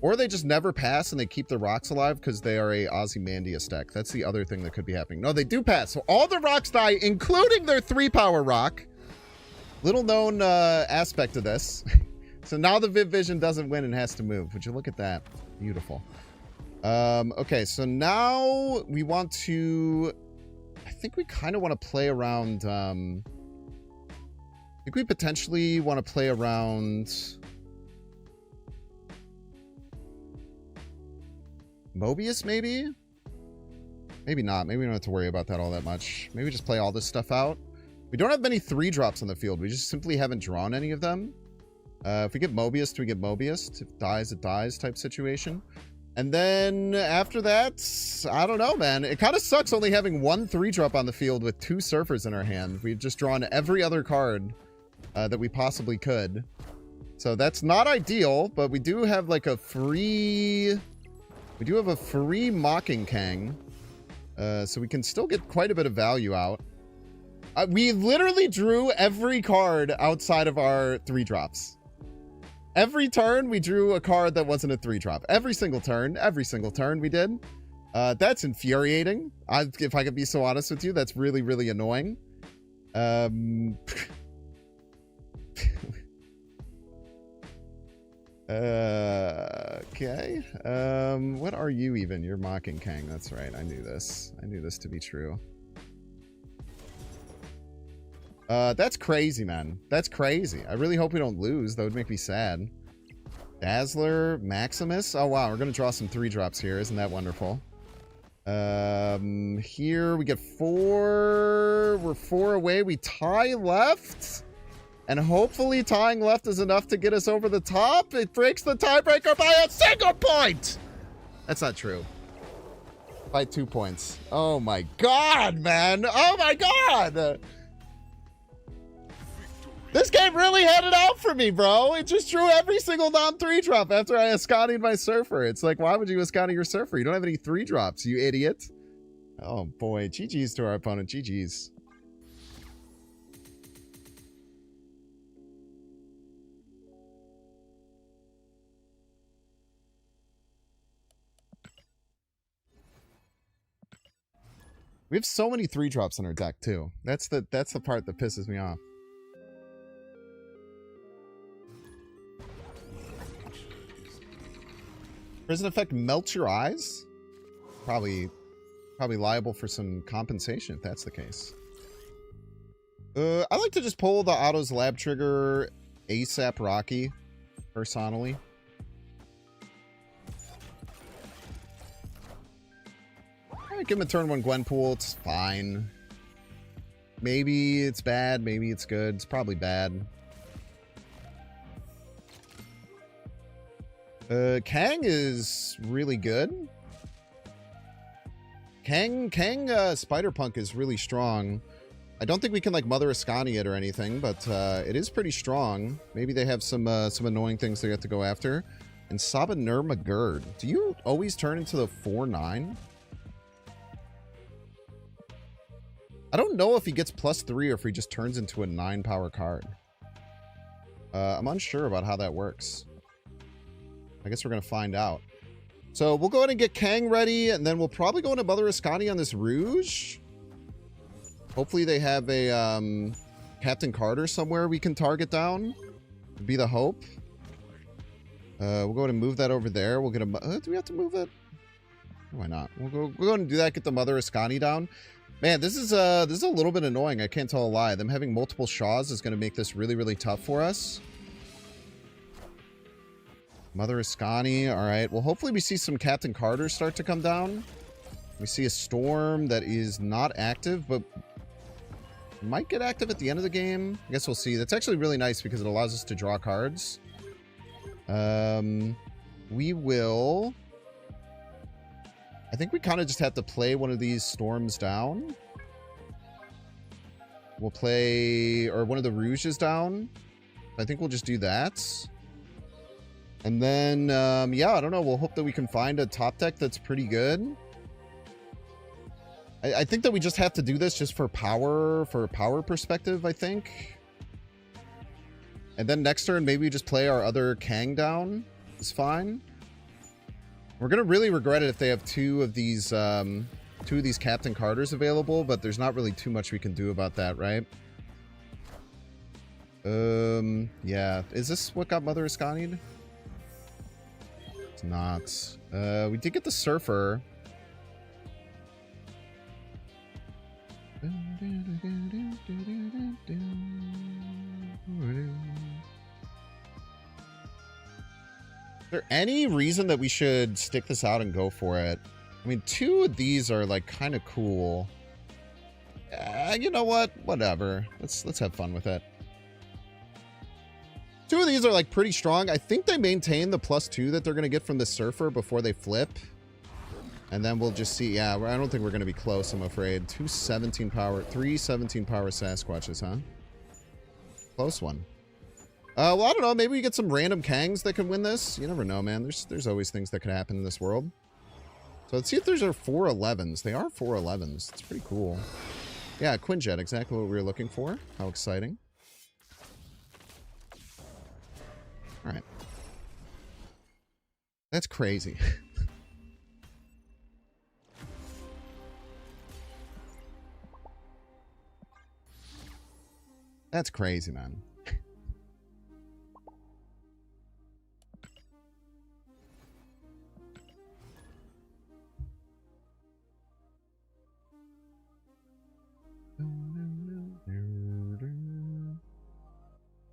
Or they just never pass and they keep the rocks alive because they are a Ozymandias deck. That's the other thing that could be happening. No, they do pass. So all the rocks die, including their 3-power rock. Little known aspect of this. So now the Viv Vision doesn't win and has to move. Would you look at that? Beautiful. Okay, so now we want to... I think we kind of want to play around... I think we potentially want to play around... Mobius, maybe? Maybe not. Maybe we don't have to worry about that all that much. Maybe just play all this stuff out. We don't have many 3-drops on the field. We just simply haven't drawn any of them. If we get Mobius, we get Mobius. If it dies type situation. And then after that, I don't know, man. It kind of sucks only having 1 3-drop on the field with 2 Surfers in our hand. We've just drawn every other card that we possibly could. So that's not ideal, but we do have like a free... We do have a free Mocking Kang, so we can still get quite a bit of value out. We literally drew every card outside of our 3-drops. Every turn, we drew a card that wasn't a 3-drop. Every single turn we did. That's infuriating. If I could be so honest with you, that's really, really annoying. Okay. What are you even? You're Mocking Kang. That's right. I knew this. I knew this to be true. That's crazy, man. That's crazy. I really hope we don't lose. That would make me sad. Dazzler, Maximus. Oh, wow. We're going to draw some 3-drops here. Isn't that wonderful? Here we get 4. We're 4 away. We tie left. And hopefully tying left is enough to get us over the top. It breaks the tiebreaker by a single point. That's not true. By 2 points. Oh my god, man. Oh my god. This game really had it out for me, bro. It just drew every single non-3-drop after I Ascani'd my Surfer. It's like, why would you Ascani your Surfer? You don't have any 3-drops, you idiot. Oh boy. GG's to our opponent. GG's. We have so many 3-drops in our deck too. That's the part that pisses me off. Prison effect melts your eyes? Probably liable for some compensation if that's the case. I like to just pull the Otto's Lab Trigger ASAP Rocky, personally. Give him a turn 1 Gwenpool. It's fine. Maybe it's bad. Maybe it's good. It's probably bad. Kang is really good. Kang Spider-Punk is really strong. I don't think we can like Mother Ascani it or anything, but it is pretty strong. Maybe they have some annoying things they have to go after. And Sabanur Magurd. Do you always turn into the 4/9? I don't know if he gets +3 or if he just turns into a 9-power card. I'm unsure about how that works. I guess we're going to find out. So we'll go ahead and get Kang ready, and then we'll probably go into Mother Ascani on this Rouge. Hopefully they have a Captain Carter somewhere we can target down. Would be the hope. We'll go ahead and move that over there. We'll get a... do we have to move it? Why not? We'll go ahead and do that, get the Mother Ascani down. Man, this is a little bit annoying. I can't tell a lie. Them having multiple Shaws is going to make this really, really tough for us. Mother Ascani. All right. Well, hopefully we see some Captain Carter start to come down. We see a Storm that is not active, but might get active at the end of the game. I guess we'll see. That's actually really nice because it allows us to draw cards. We will... I think we kind of just have to play one of these Storms down. We'll play... or one of the Rouges down. I think we'll just do that. And then, yeah, I don't know. We'll hope that we can find a top deck that's pretty good. I think that we just have to do this just for power perspective, I think. And then next turn, maybe we just play our other Kang down. It's fine. We're gonna really regret it if they have two of these Captain Carters available, but there's not really too much we can do about that, right? Yeah. Is this what got Mother Ascani'd? It's not. We did get the Surfer. Is there any reason that we should stick this out and go for it? I mean, two of these are like kind of cool. You know what? Whatever. Let's have fun with it. Two of these are like pretty strong. I think they maintain the +2 that they're going to get from the Surfer before they flip. And then we'll just see. Yeah, I don't think we're going to be close, I'm afraid. 217 power, 317 power Sasquatches, huh? Close one. Well, I don't know. Maybe we get some random Kangs that can win this. You never know, man. There's always things that could happen in this world. So let's see if there's 4 11s. They are 4 11s. It's pretty cool. Yeah, Quinjet, exactly what we were looking for. How exciting. All right. That's crazy. That's crazy, man.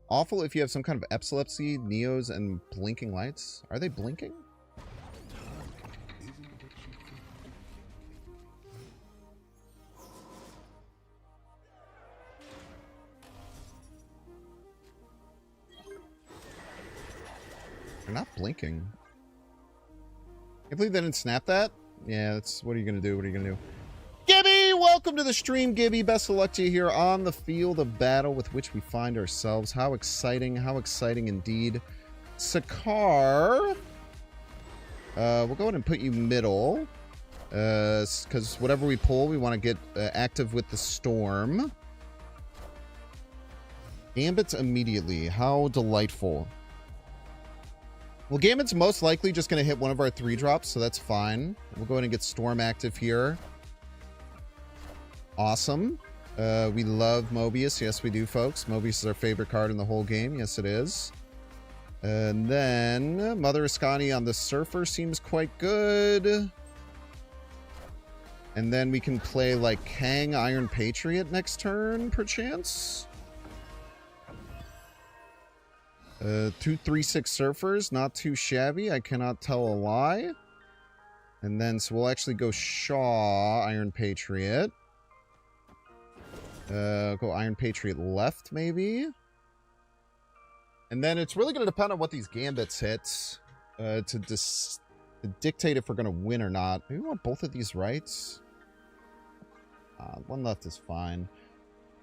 Awful if you have some kind of epilepsy, Neos, and blinking lights. Are they blinking? They're not blinking. I can't believe they didn't snap that. Yeah, that's... What are you going to do? What are you going to do? Gibby! Welcome to the stream, Gibby. Best of luck to you here on the field of battle with which we find ourselves. How exciting indeed. Sakar. We'll go ahead and put you middle. Because whatever we pull, we want to get active with the storm. Gambit's immediately. How delightful. Well, Gambit's most likely just going to hit one of our 3-drops, so that's fine. We'll go ahead and get Storm active here. Awesome. We love Mobius. Yes, we do, folks. Mobius is our favorite card in the whole game. Yes, it is. And then Mother Ascani on the Surfer seems quite good. And then we can play like Kang Iron Patriot next turn, perchance. 2, 3, 6 Surfers. Not too shabby. I cannot tell a lie. And then, so we'll actually go Shaw, Iron Patriot. Go Iron Patriot left, maybe. And then it's really going to depend on what these Gambits hit to dictate if we're going to win or not. Maybe we want both of these rights. One left is fine.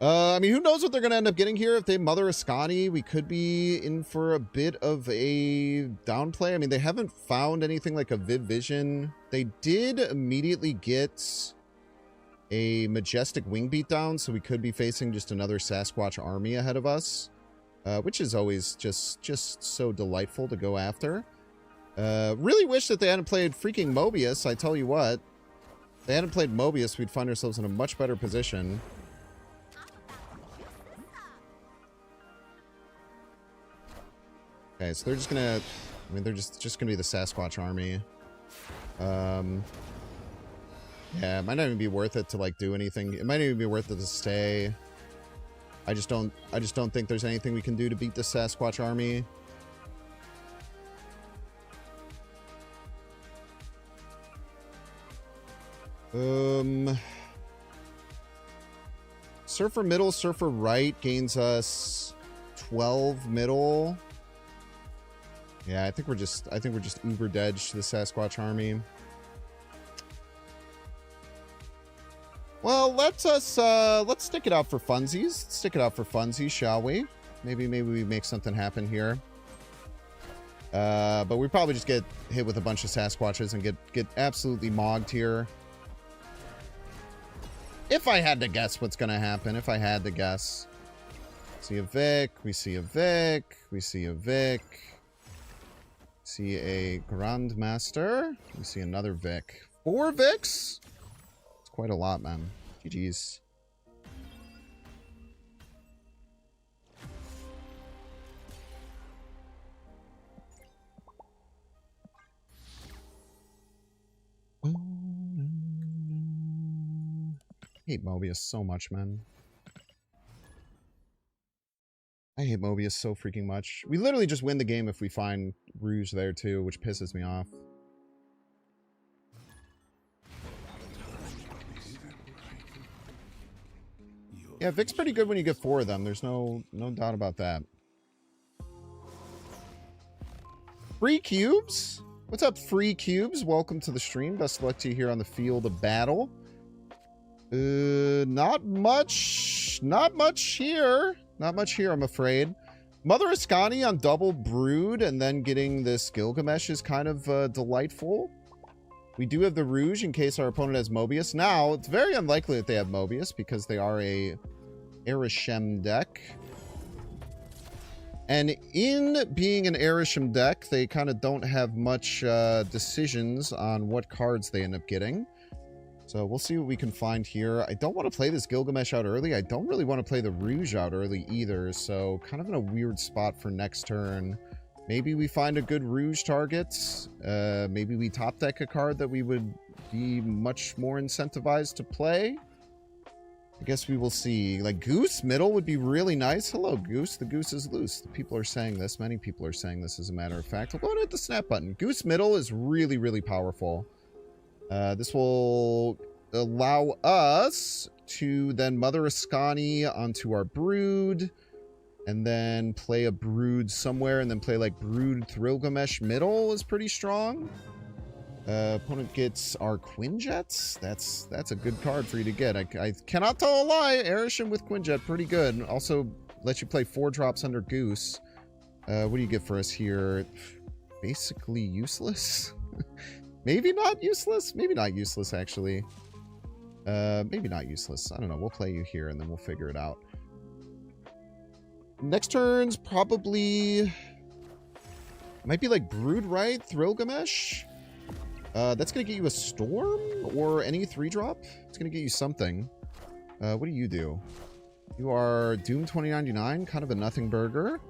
I mean, who knows what they're going to end up getting here. If they Mother Ascani, we could be in for a bit of a downplay. I mean, they haven't found anything like a Viv Vision. They did immediately get a Majestic Wing Beatdown, so we could be facing just another Sasquatch army ahead of us, which is always just so delightful to go after. Really wish that they hadn't played freaking Mobius. I tell you what, if they hadn't played Mobius, we'd find ourselves in a much better position. Okay, so they're just gonna... I mean, they're just gonna be the Sasquatch army. Yeah, it might not even be worth it to, like, do anything. It might even be worth it to stay. I just don't think there's anything we can do to beat the Sasquatch army. Surfer middle, Surfer right gains us 12 middle. Yeah, I think we're just uber dead to the Sasquatch army. Well, let's stick it out for funsies. Let's stick it out for funsies, shall we? Maybe we make something happen here. But we probably just get hit with a bunch of Sasquatches and get absolutely mogged here. If I had to guess what's gonna happen, if I had to guess. See a Vic, we see a Vic, we see a Vic. See a Grandmaster. We see another Vic. 4 Vics? It's quite a lot, man. GG's. I hate Mobius so much, man. I hate Mobius so freaking much. We literally just win the game if we find Rouge there too, which pisses me off. Yeah, Vic's pretty good when you get 4 of them. There's no doubt about that. Free Cubes? What's up, Free Cubes? Welcome to the stream. Best of luck to you here on the field of battle. Not much here. Not much here, I'm afraid. Mother Ascani on double Brood and then getting this Gilgamesh is kind of delightful. We do have the Rouge in case our opponent has Mobius. Now, it's very unlikely that they have Mobius because they are a Arishem deck. And in being an Arishem deck, they kind of don't have much decisions on what cards they end up getting. So we'll see what we can find here. I don't want to play this Gilgamesh out early. I don't really want to play the Rouge out early either. So kind of in a weird spot for next turn. Maybe we find a good Rouge target. Maybe we top deck a card that we would be much more incentivized to play. I guess we will see. Like Goose middle would be really nice. Hello, Goose. The Goose is loose. The people are saying this. Many people are saying this as a matter of fact. I'll go and hit the snap button. Goose middle is really, really powerful. This will allow us to then Mother Ascani onto our Brood, and then play a Brood somewhere, and then play like Brood Thrilgamesh middle is pretty strong. Opponent gets our Quinjets. That's a good card for you to get. I cannot tell a lie. Arishem with Quinjet, pretty good. Also lets you play 4 drops under Goose. What do you get for us here? Basically useless. Maybe not useless? Maybe not useless, actually. Maybe not useless. I don't know. We'll play you here, and then we'll figure it out. Next turn's probably... might be like Brood, right? Thrilgamesh? That's going to get you a Storm? Or any 3-drop? It's going to get you something. What do? You are Doom 2099, kind of a nothing burger.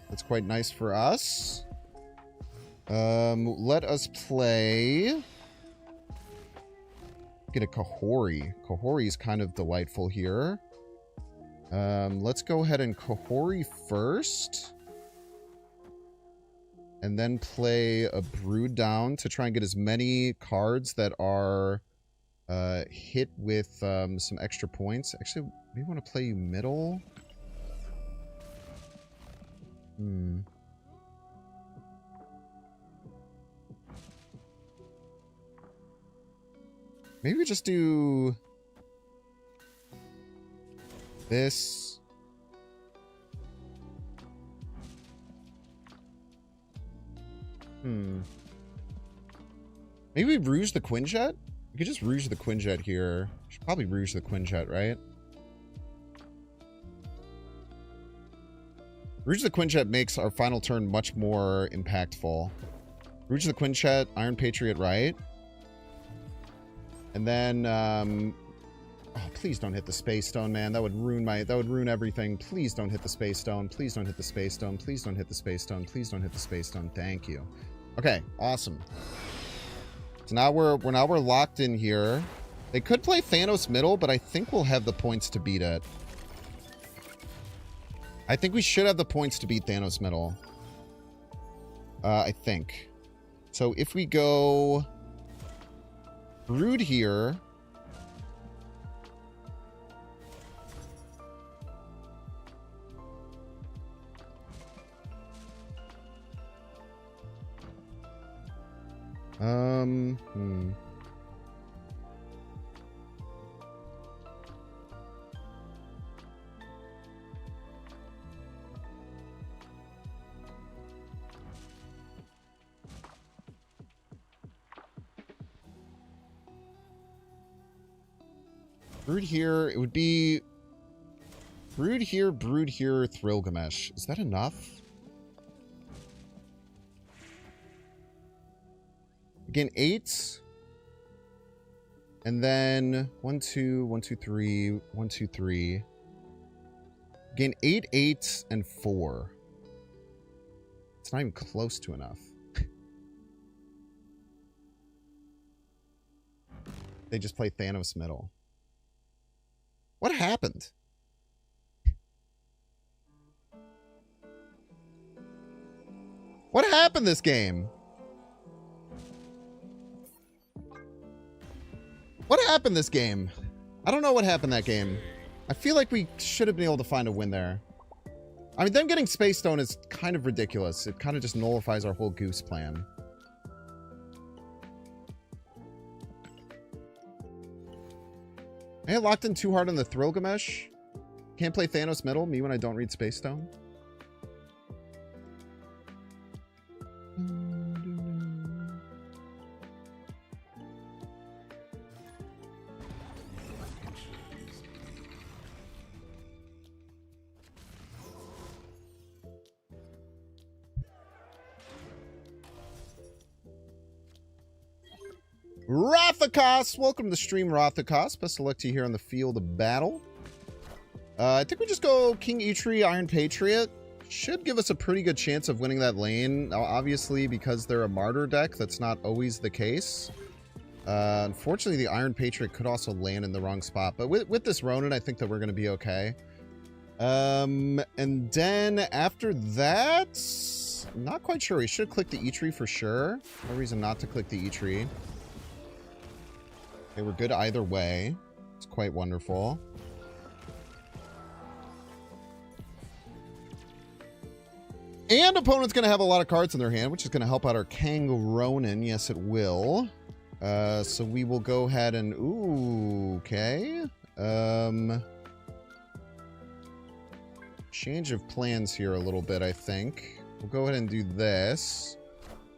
That's quite nice for us. Let us play... get a Kahori. Kahori is kind of delightful here. Let's go ahead and Kahori first. And then play a Brood down to try and get as many cards that are hit with some extra points. Actually, we want to play you middle. Maybe we just do this. Maybe we Rouge the Quinjet? We could just Rouge the Quinjet here. Should probably Rouge the Quinjet, right? Rouge the Quinjet makes our final turn much more impactful. Rouge the Quinjet, Iron Patriot, right? And then, oh, please don't hit the Space Stone, man. That would ruin everything. Please don't hit the Space Stone. Please don't hit the Space Stone. Please don't hit the Space Stone. Please don't hit the Space Stone. Thank you. Okay, awesome. So now we're locked in here. They could play Thanos middle, but I think we'll have the points to beat it. I think we should have the points to beat Thanos middle. I think. So if we go Brood here. Brood here, it would be Brood here, Thrilgamesh. Is that enough? Gain 8. And then 1, 2, 1, 2, 3, 1, 2, 3. Gain 8, 8, and 4. It's not even close to enough. They just play Thanos middle. What happened? What happened this game? What happened this game? I don't know what happened that game. I feel like we should have been able to find a win there. I mean, them getting Space Stone is kind of ridiculous. It kind of just nullifies our whole Goose plan. I locked in too hard on the Thrilgamesh. Can't play Thanos middle, me when I don't read Space Stone. Rothakos! Welcome to the stream, Rothakos. Best of luck to you here on the field of battle. I think we just go King Eitri, Iron Patriot. Should give us a pretty good chance of winning that lane. Now, obviously, because they're a Martyr deck, that's not always the case. Unfortunately, the Iron Patriot could also land in the wrong spot. But with this Ronin, I think that we're going to be okay. And then after that, not quite sure. We should click the Eitri for sure. No reason not to click the Eitri. Okay, we're good either way. It's quite wonderful. And opponent's going to have a lot of cards in their hand, which is going to help out our Kang Ronin. Yes, it will. So we will go ahead and... Ooh, okay. Change of plans here a little bit, I think. We'll go ahead and do this.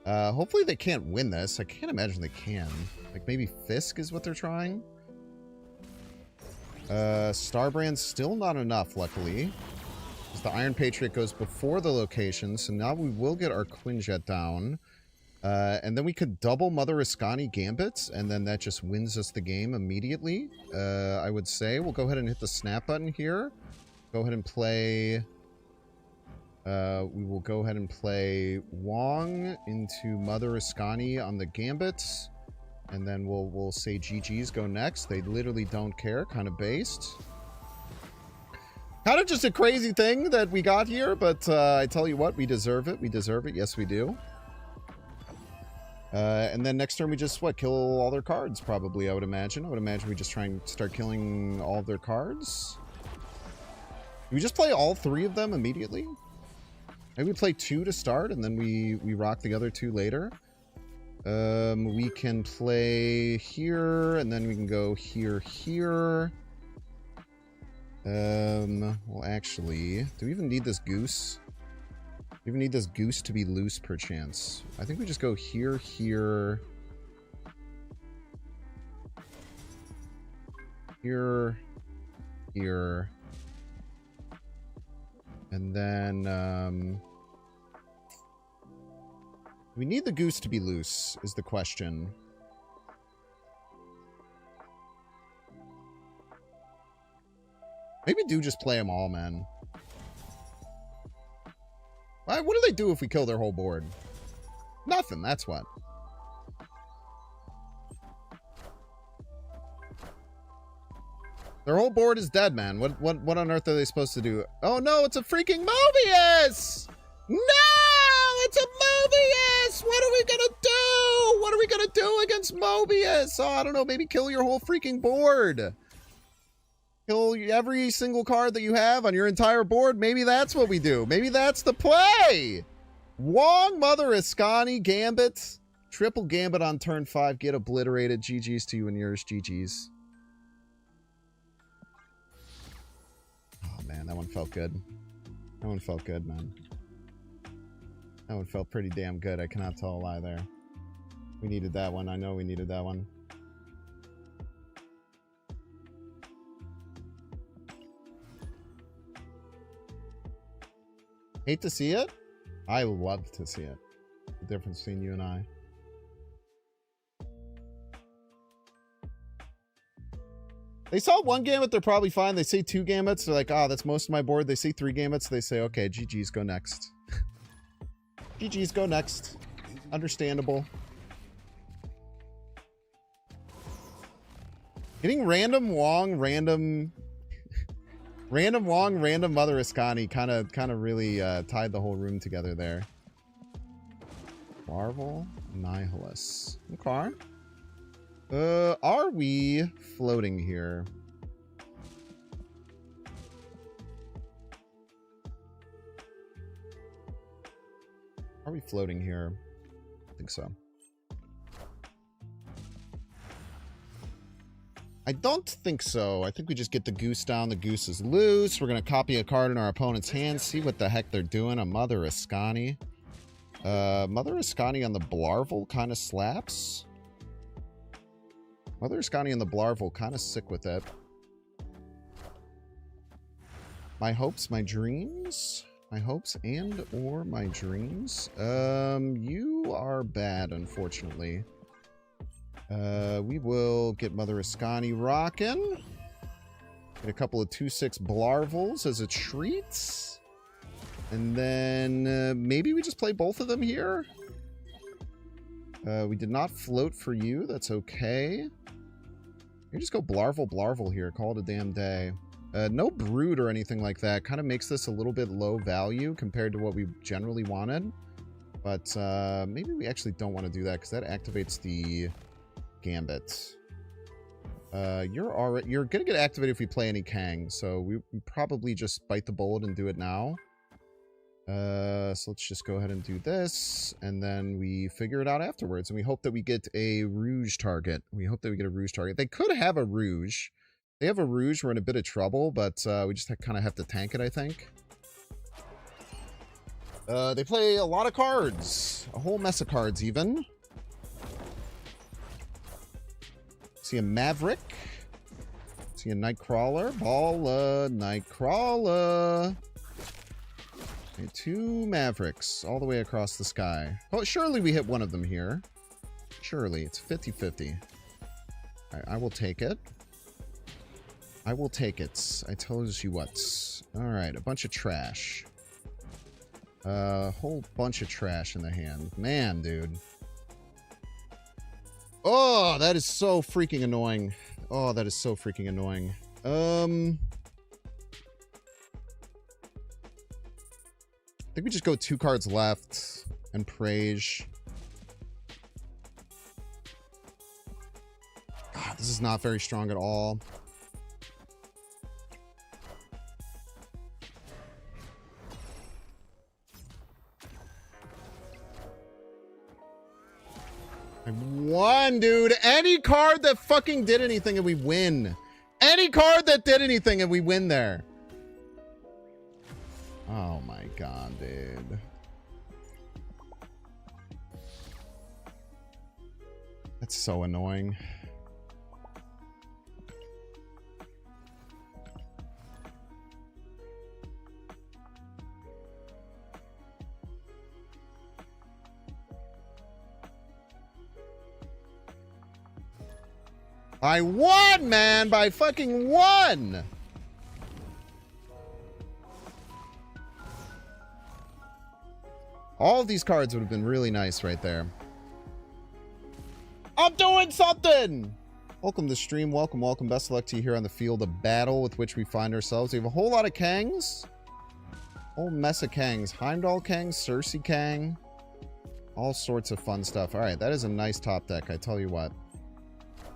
Hopefully they can't win this. I can't imagine they can. Like, maybe Fisk is what they're trying? Starbrand's still not enough, luckily. Because the Iron Patriot goes before the location, so now we will get our Quinjet down. And then we could double Mother Iskani Gambits, and then that just wins us the game immediately, I would say. We'll go ahead and hit the snap button here. Go ahead and play... we will go ahead and play Wong into Mother Iskani on the Gambits. And then we'll say GG's go next. They literally don't care. Kind of based. Kind of just a crazy thing that we got here. But I tell you what, we deserve it. We deserve it. Yes, we do. And then next turn we just, kill all their cards probably, I would imagine. I would imagine we just try and start killing all of their cards. Do we just play all 3 of them immediately? Maybe we play 2 to start and then we rock the other 2 later. We can play here, and then we can go here, here. Well, actually, do we even need this Goose? Do we even need this Goose to be loose, perchance? I think we just go here, here. Here. Here. And then, we need the Goose to be loose, is the question. Maybe do just play them all, man. What do they do if we kill their whole board? Nothing, that's what. Their whole board is dead, man. What on earth are they supposed to do? Oh no, it's a freaking Mobius! No! It's a Mobius! What are we gonna do? What are we gonna do against Mobius? Oh, I don't know. Maybe kill your whole freaking board. Kill every single card that you have on your entire board. Maybe that's what we do. Maybe that's the play. Wong, Mother Iskani, Gambit. Triple Gambit on turn 5. Get obliterated. GG's to you and yours. GG's. Oh, man. That one felt good. That one felt good, man. That one felt pretty damn good. I cannot tell a lie there. We needed that one. I know we needed that one. Hate to see it. I love to see it. The difference between you and I. They saw 1 gambit, they're probably fine. They say 2 gambits, they're like, oh, that's most of my board. They say 3 gambits, they say, okay, GG's, go next. GG's, go next. Understandable. Getting random Wong, random Wong, random Mother Ascani kind of really tied the whole room together there. Larval Nihilus. Okay. Are we floating here? Are we floating here? I think so. I don't think so. I think we just get the goose down. The goose is loose. We're going to copy a card in our opponent's hand. See what the heck they're doing. A Mother Ascani. Mother Ascani on the Blarvel kind of slaps. Mother Ascani on the Blarvel, kind of sick with it. My hopes, my dreams. My hopes and or my dreams. You are bad, unfortunately. We will get Mother Ascani rocking. Get a couple of 2/6 Blarvels as a treat. And then maybe we just play both of them here. We did not float for you. That's okay. You just go Blarvel here. Call it a damn day. No brood or anything like that. Kind of makes this a little bit low value compared to what we generally wanted. But maybe we actually don't want to do that because that activates the gambit. You're gonna get activated if we play any Kang, so we probably just bite the bullet and do it now. So let's just go ahead and do this, and then we figure it out afterwards, and we hope that we get a Rouge target. We hope that we get a Rouge target. They could have a Rouge. They have a Rouge, we're in a bit of trouble, but we just kind of have to tank it, I think. They play a lot of cards. A whole mess of cards, even. See a Maverick. See a Nightcrawler. Balla, Nightcrawler. Okay, 2 Mavericks all the way across the sky. Oh, surely we hit one of them here. Surely. It's 50-50. Alright, I will take it. I will take it. I told you what. Alright, a bunch of trash. A whole bunch of trash in the hand. Man, dude. Oh, that is so freaking annoying. Oh, that is so freaking annoying. I think we just go 2 cards left and Praise. God, this is not very strong at all. I won, dude. Any card that fucking did anything and we win. Any card that did anything and we win there. Oh my god, dude. That's so annoying. I won, man, by fucking 1. All of these cards would have been really nice right there. I'm doing something! Welcome to the stream. Welcome, welcome. Best of luck to you here on the field of battle with which we find ourselves. We have a whole lot of Kangs. Whole mess of Kangs. Heimdall Kang, Cersei Kang. All sorts of fun stuff. Alright, that is a nice top deck, I tell you what.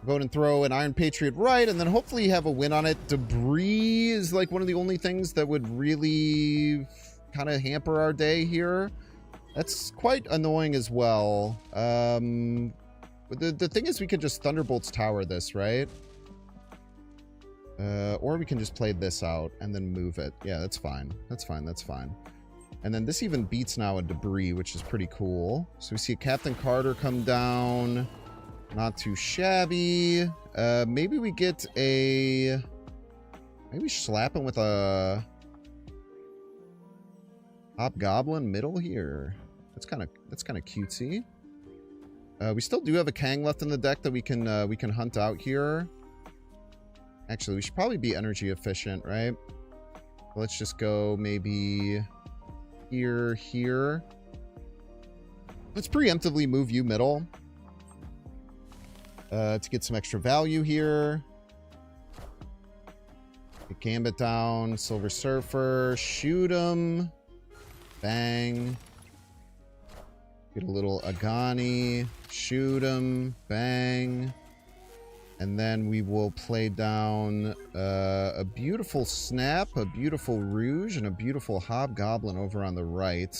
Go ahead and throw an Iron Patriot right, and then hopefully you have a win on it. Debris is like one of the only things that would really kind of hamper our day here. That's quite annoying as well. The thing is we could just Thunderbolts Tower this, right? Or we can just play this out and then move it. Yeah, that's fine. That's fine. That's fine. And then this even beats now a Debris, which is pretty cool. So we see a Captain Carter come down. Not too shabby. Maybe we get a... Maybe slap him with a... Hobgoblin middle here. That's kind of cutesy. We still do have a Kang left in the deck that we can hunt out here. Actually, we should probably be energy efficient, right? Let's just go maybe here, here. Let's preemptively move you middle. To get some extra value here. Get Gambit down. Silver Surfer. Shoot him. Bang. Get a little Agani. Shoot him. Bang. And then we will play down a beautiful Snap, a beautiful Rouge, and a beautiful Hobgoblin over on the right.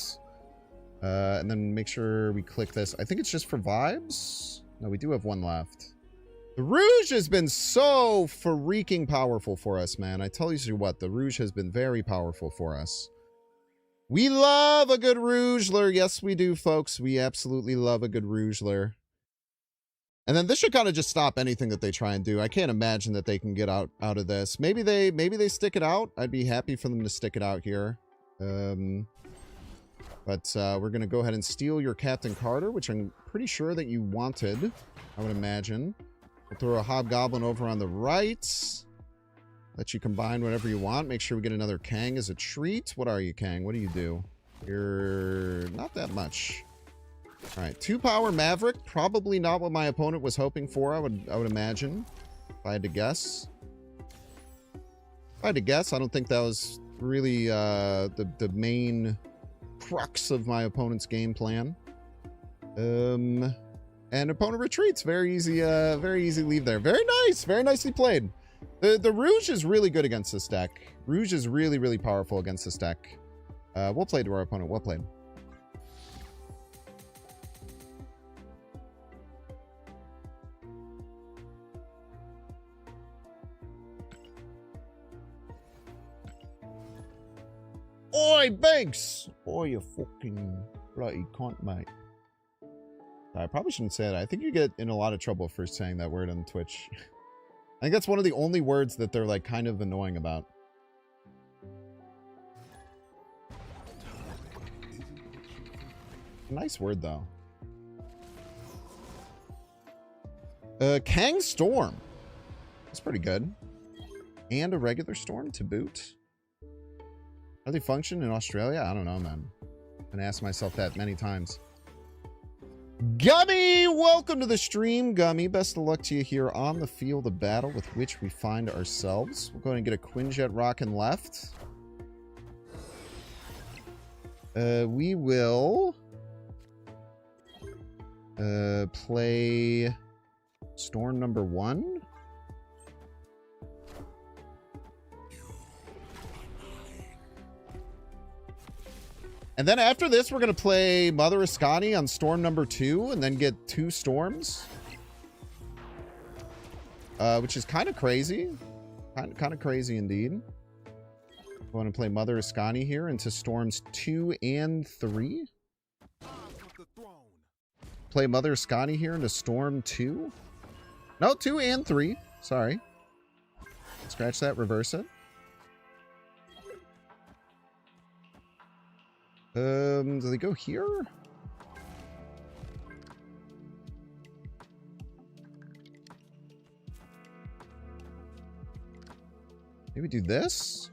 And then make sure we click this. I think it's just for vibes. No, we do have one left. The Rouge has been so freaking powerful for us, man. I tell you what, the Rouge has been very powerful for us. We love a good Rougler. Yes, we do, folks. We absolutely love a good Rougler. And then this should kind of just stop anything that they try and do. I can't imagine that they can get out of this. Maybe they stick it out. I'd be happy for them to stick it out here. But we're going to go ahead and steal your Captain Carter, which I'm pretty sure that you wanted, I would imagine. We'll throw a Hobgoblin over on the right. Let you combine whatever you want. Make sure we get another Kang as a treat. What are you, Kang? What do you do? You're not that much. All right, 2-power Maverick. Probably not what my opponent was hoping for, I would imagine. If I had to guess. I don't think that was really the main crux of my opponent's game plan. And opponent retreats. Very easy leave there. Very nice. Very nicely played. The Rouge is really good against this deck. Rouge is really, really powerful against this deck. We'll play to our opponent. Well played. Oi, Banks! Oi, you fucking bloody cunt, mate. I probably shouldn't say that. I think you get in a lot of trouble for saying that word on Twitch. I think that's one of the only words that they're, like, kind of annoying about. Nice word, though. Kang Storm. That's pretty good. And a regular Storm to boot. How do they function in Australia? I don't know, man. I've been asking myself that many times. Gummy! Welcome to the stream, Gummy. Best of luck to you here on the field of battle with which we find ourselves. We'll go ahead and get a Quinjet rocking left. We will play Storm number 1. And then after this, we're going to play Mother Ascani on Storm number 2 and then get 2 Storms. Which is kind of crazy. Kind of crazy indeed. I want to play Mother Ascani here into Storms 2 and 3. Play Mother Ascani here into Storm 2. No, 2 and 3. Sorry. Scratch that, reverse it. Do they go here? Maybe do this?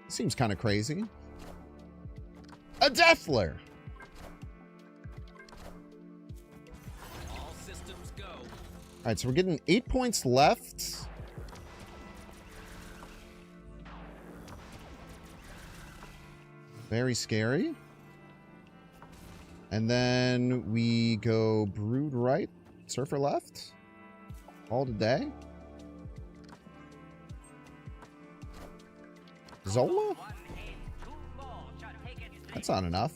Seems kind of crazy. A Death Flare! All systems go. Alright, so we're getting 8 points left. Very scary. And then we go Brood right, Surfer left. All today. Zola? That's not enough.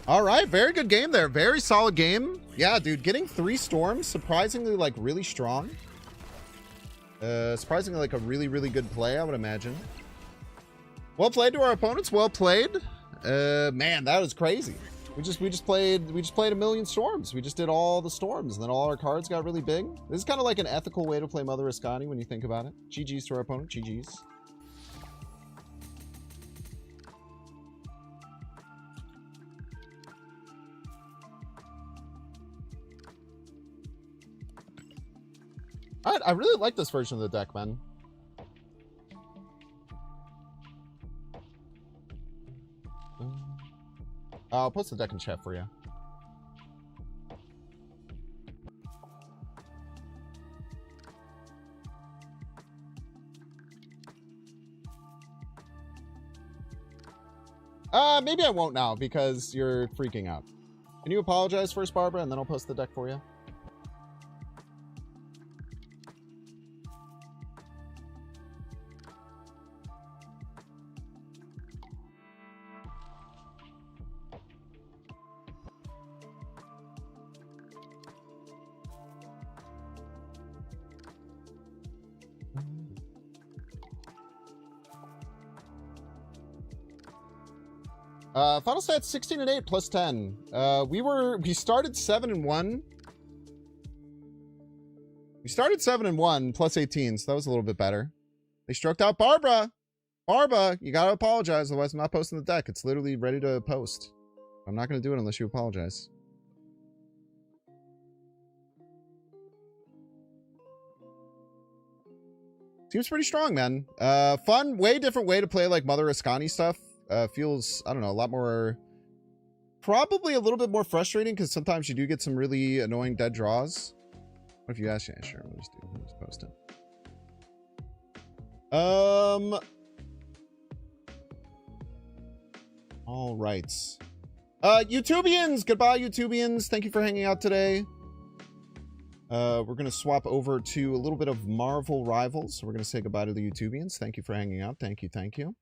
All right, very good game there. Very solid game. Yeah, dude, getting 3 Storms, surprisingly, like, really strong. Surprisingly, like, a really, really good play, I would imagine. Well played to our opponents. Well played. Man, that was crazy. We just played a million Storms. We just did all the Storms, and then all our cards got really big. This is kind of like an ethical way to play Mother Ascani when you think about it. GG's to our opponent. GG's. Alright, I really like this version of the deck, man. I'll post the deck in chat for you. Maybe I won't now because you're freaking out. Can you apologize first, Barbara, and then I'll post the deck for you? Final stats 16 and 8 plus 10. We started 7 and 1. We started 7 and 1 plus 18, so that was a little bit better. They stroked out Barbara. Barbara, you gotta apologize, otherwise I'm not posting the deck. It's literally ready to post. I'm not gonna do it unless you apologize. Seems pretty strong, man. Fun, way different way to play like Mother Ascani stuff. Feels, I don't know, a lot more, probably a little bit more frustrating because sometimes you do get some really annoying dead draws. What if you ask? Yeah, sure. We'll just post it. All right. YouTubians, goodbye, YouTubians. Thank you for hanging out today. We're going to swap over to a little bit of Marvel Rivals. So we're going to say goodbye to the YouTubians. Thank you for hanging out. Thank you. Thank you.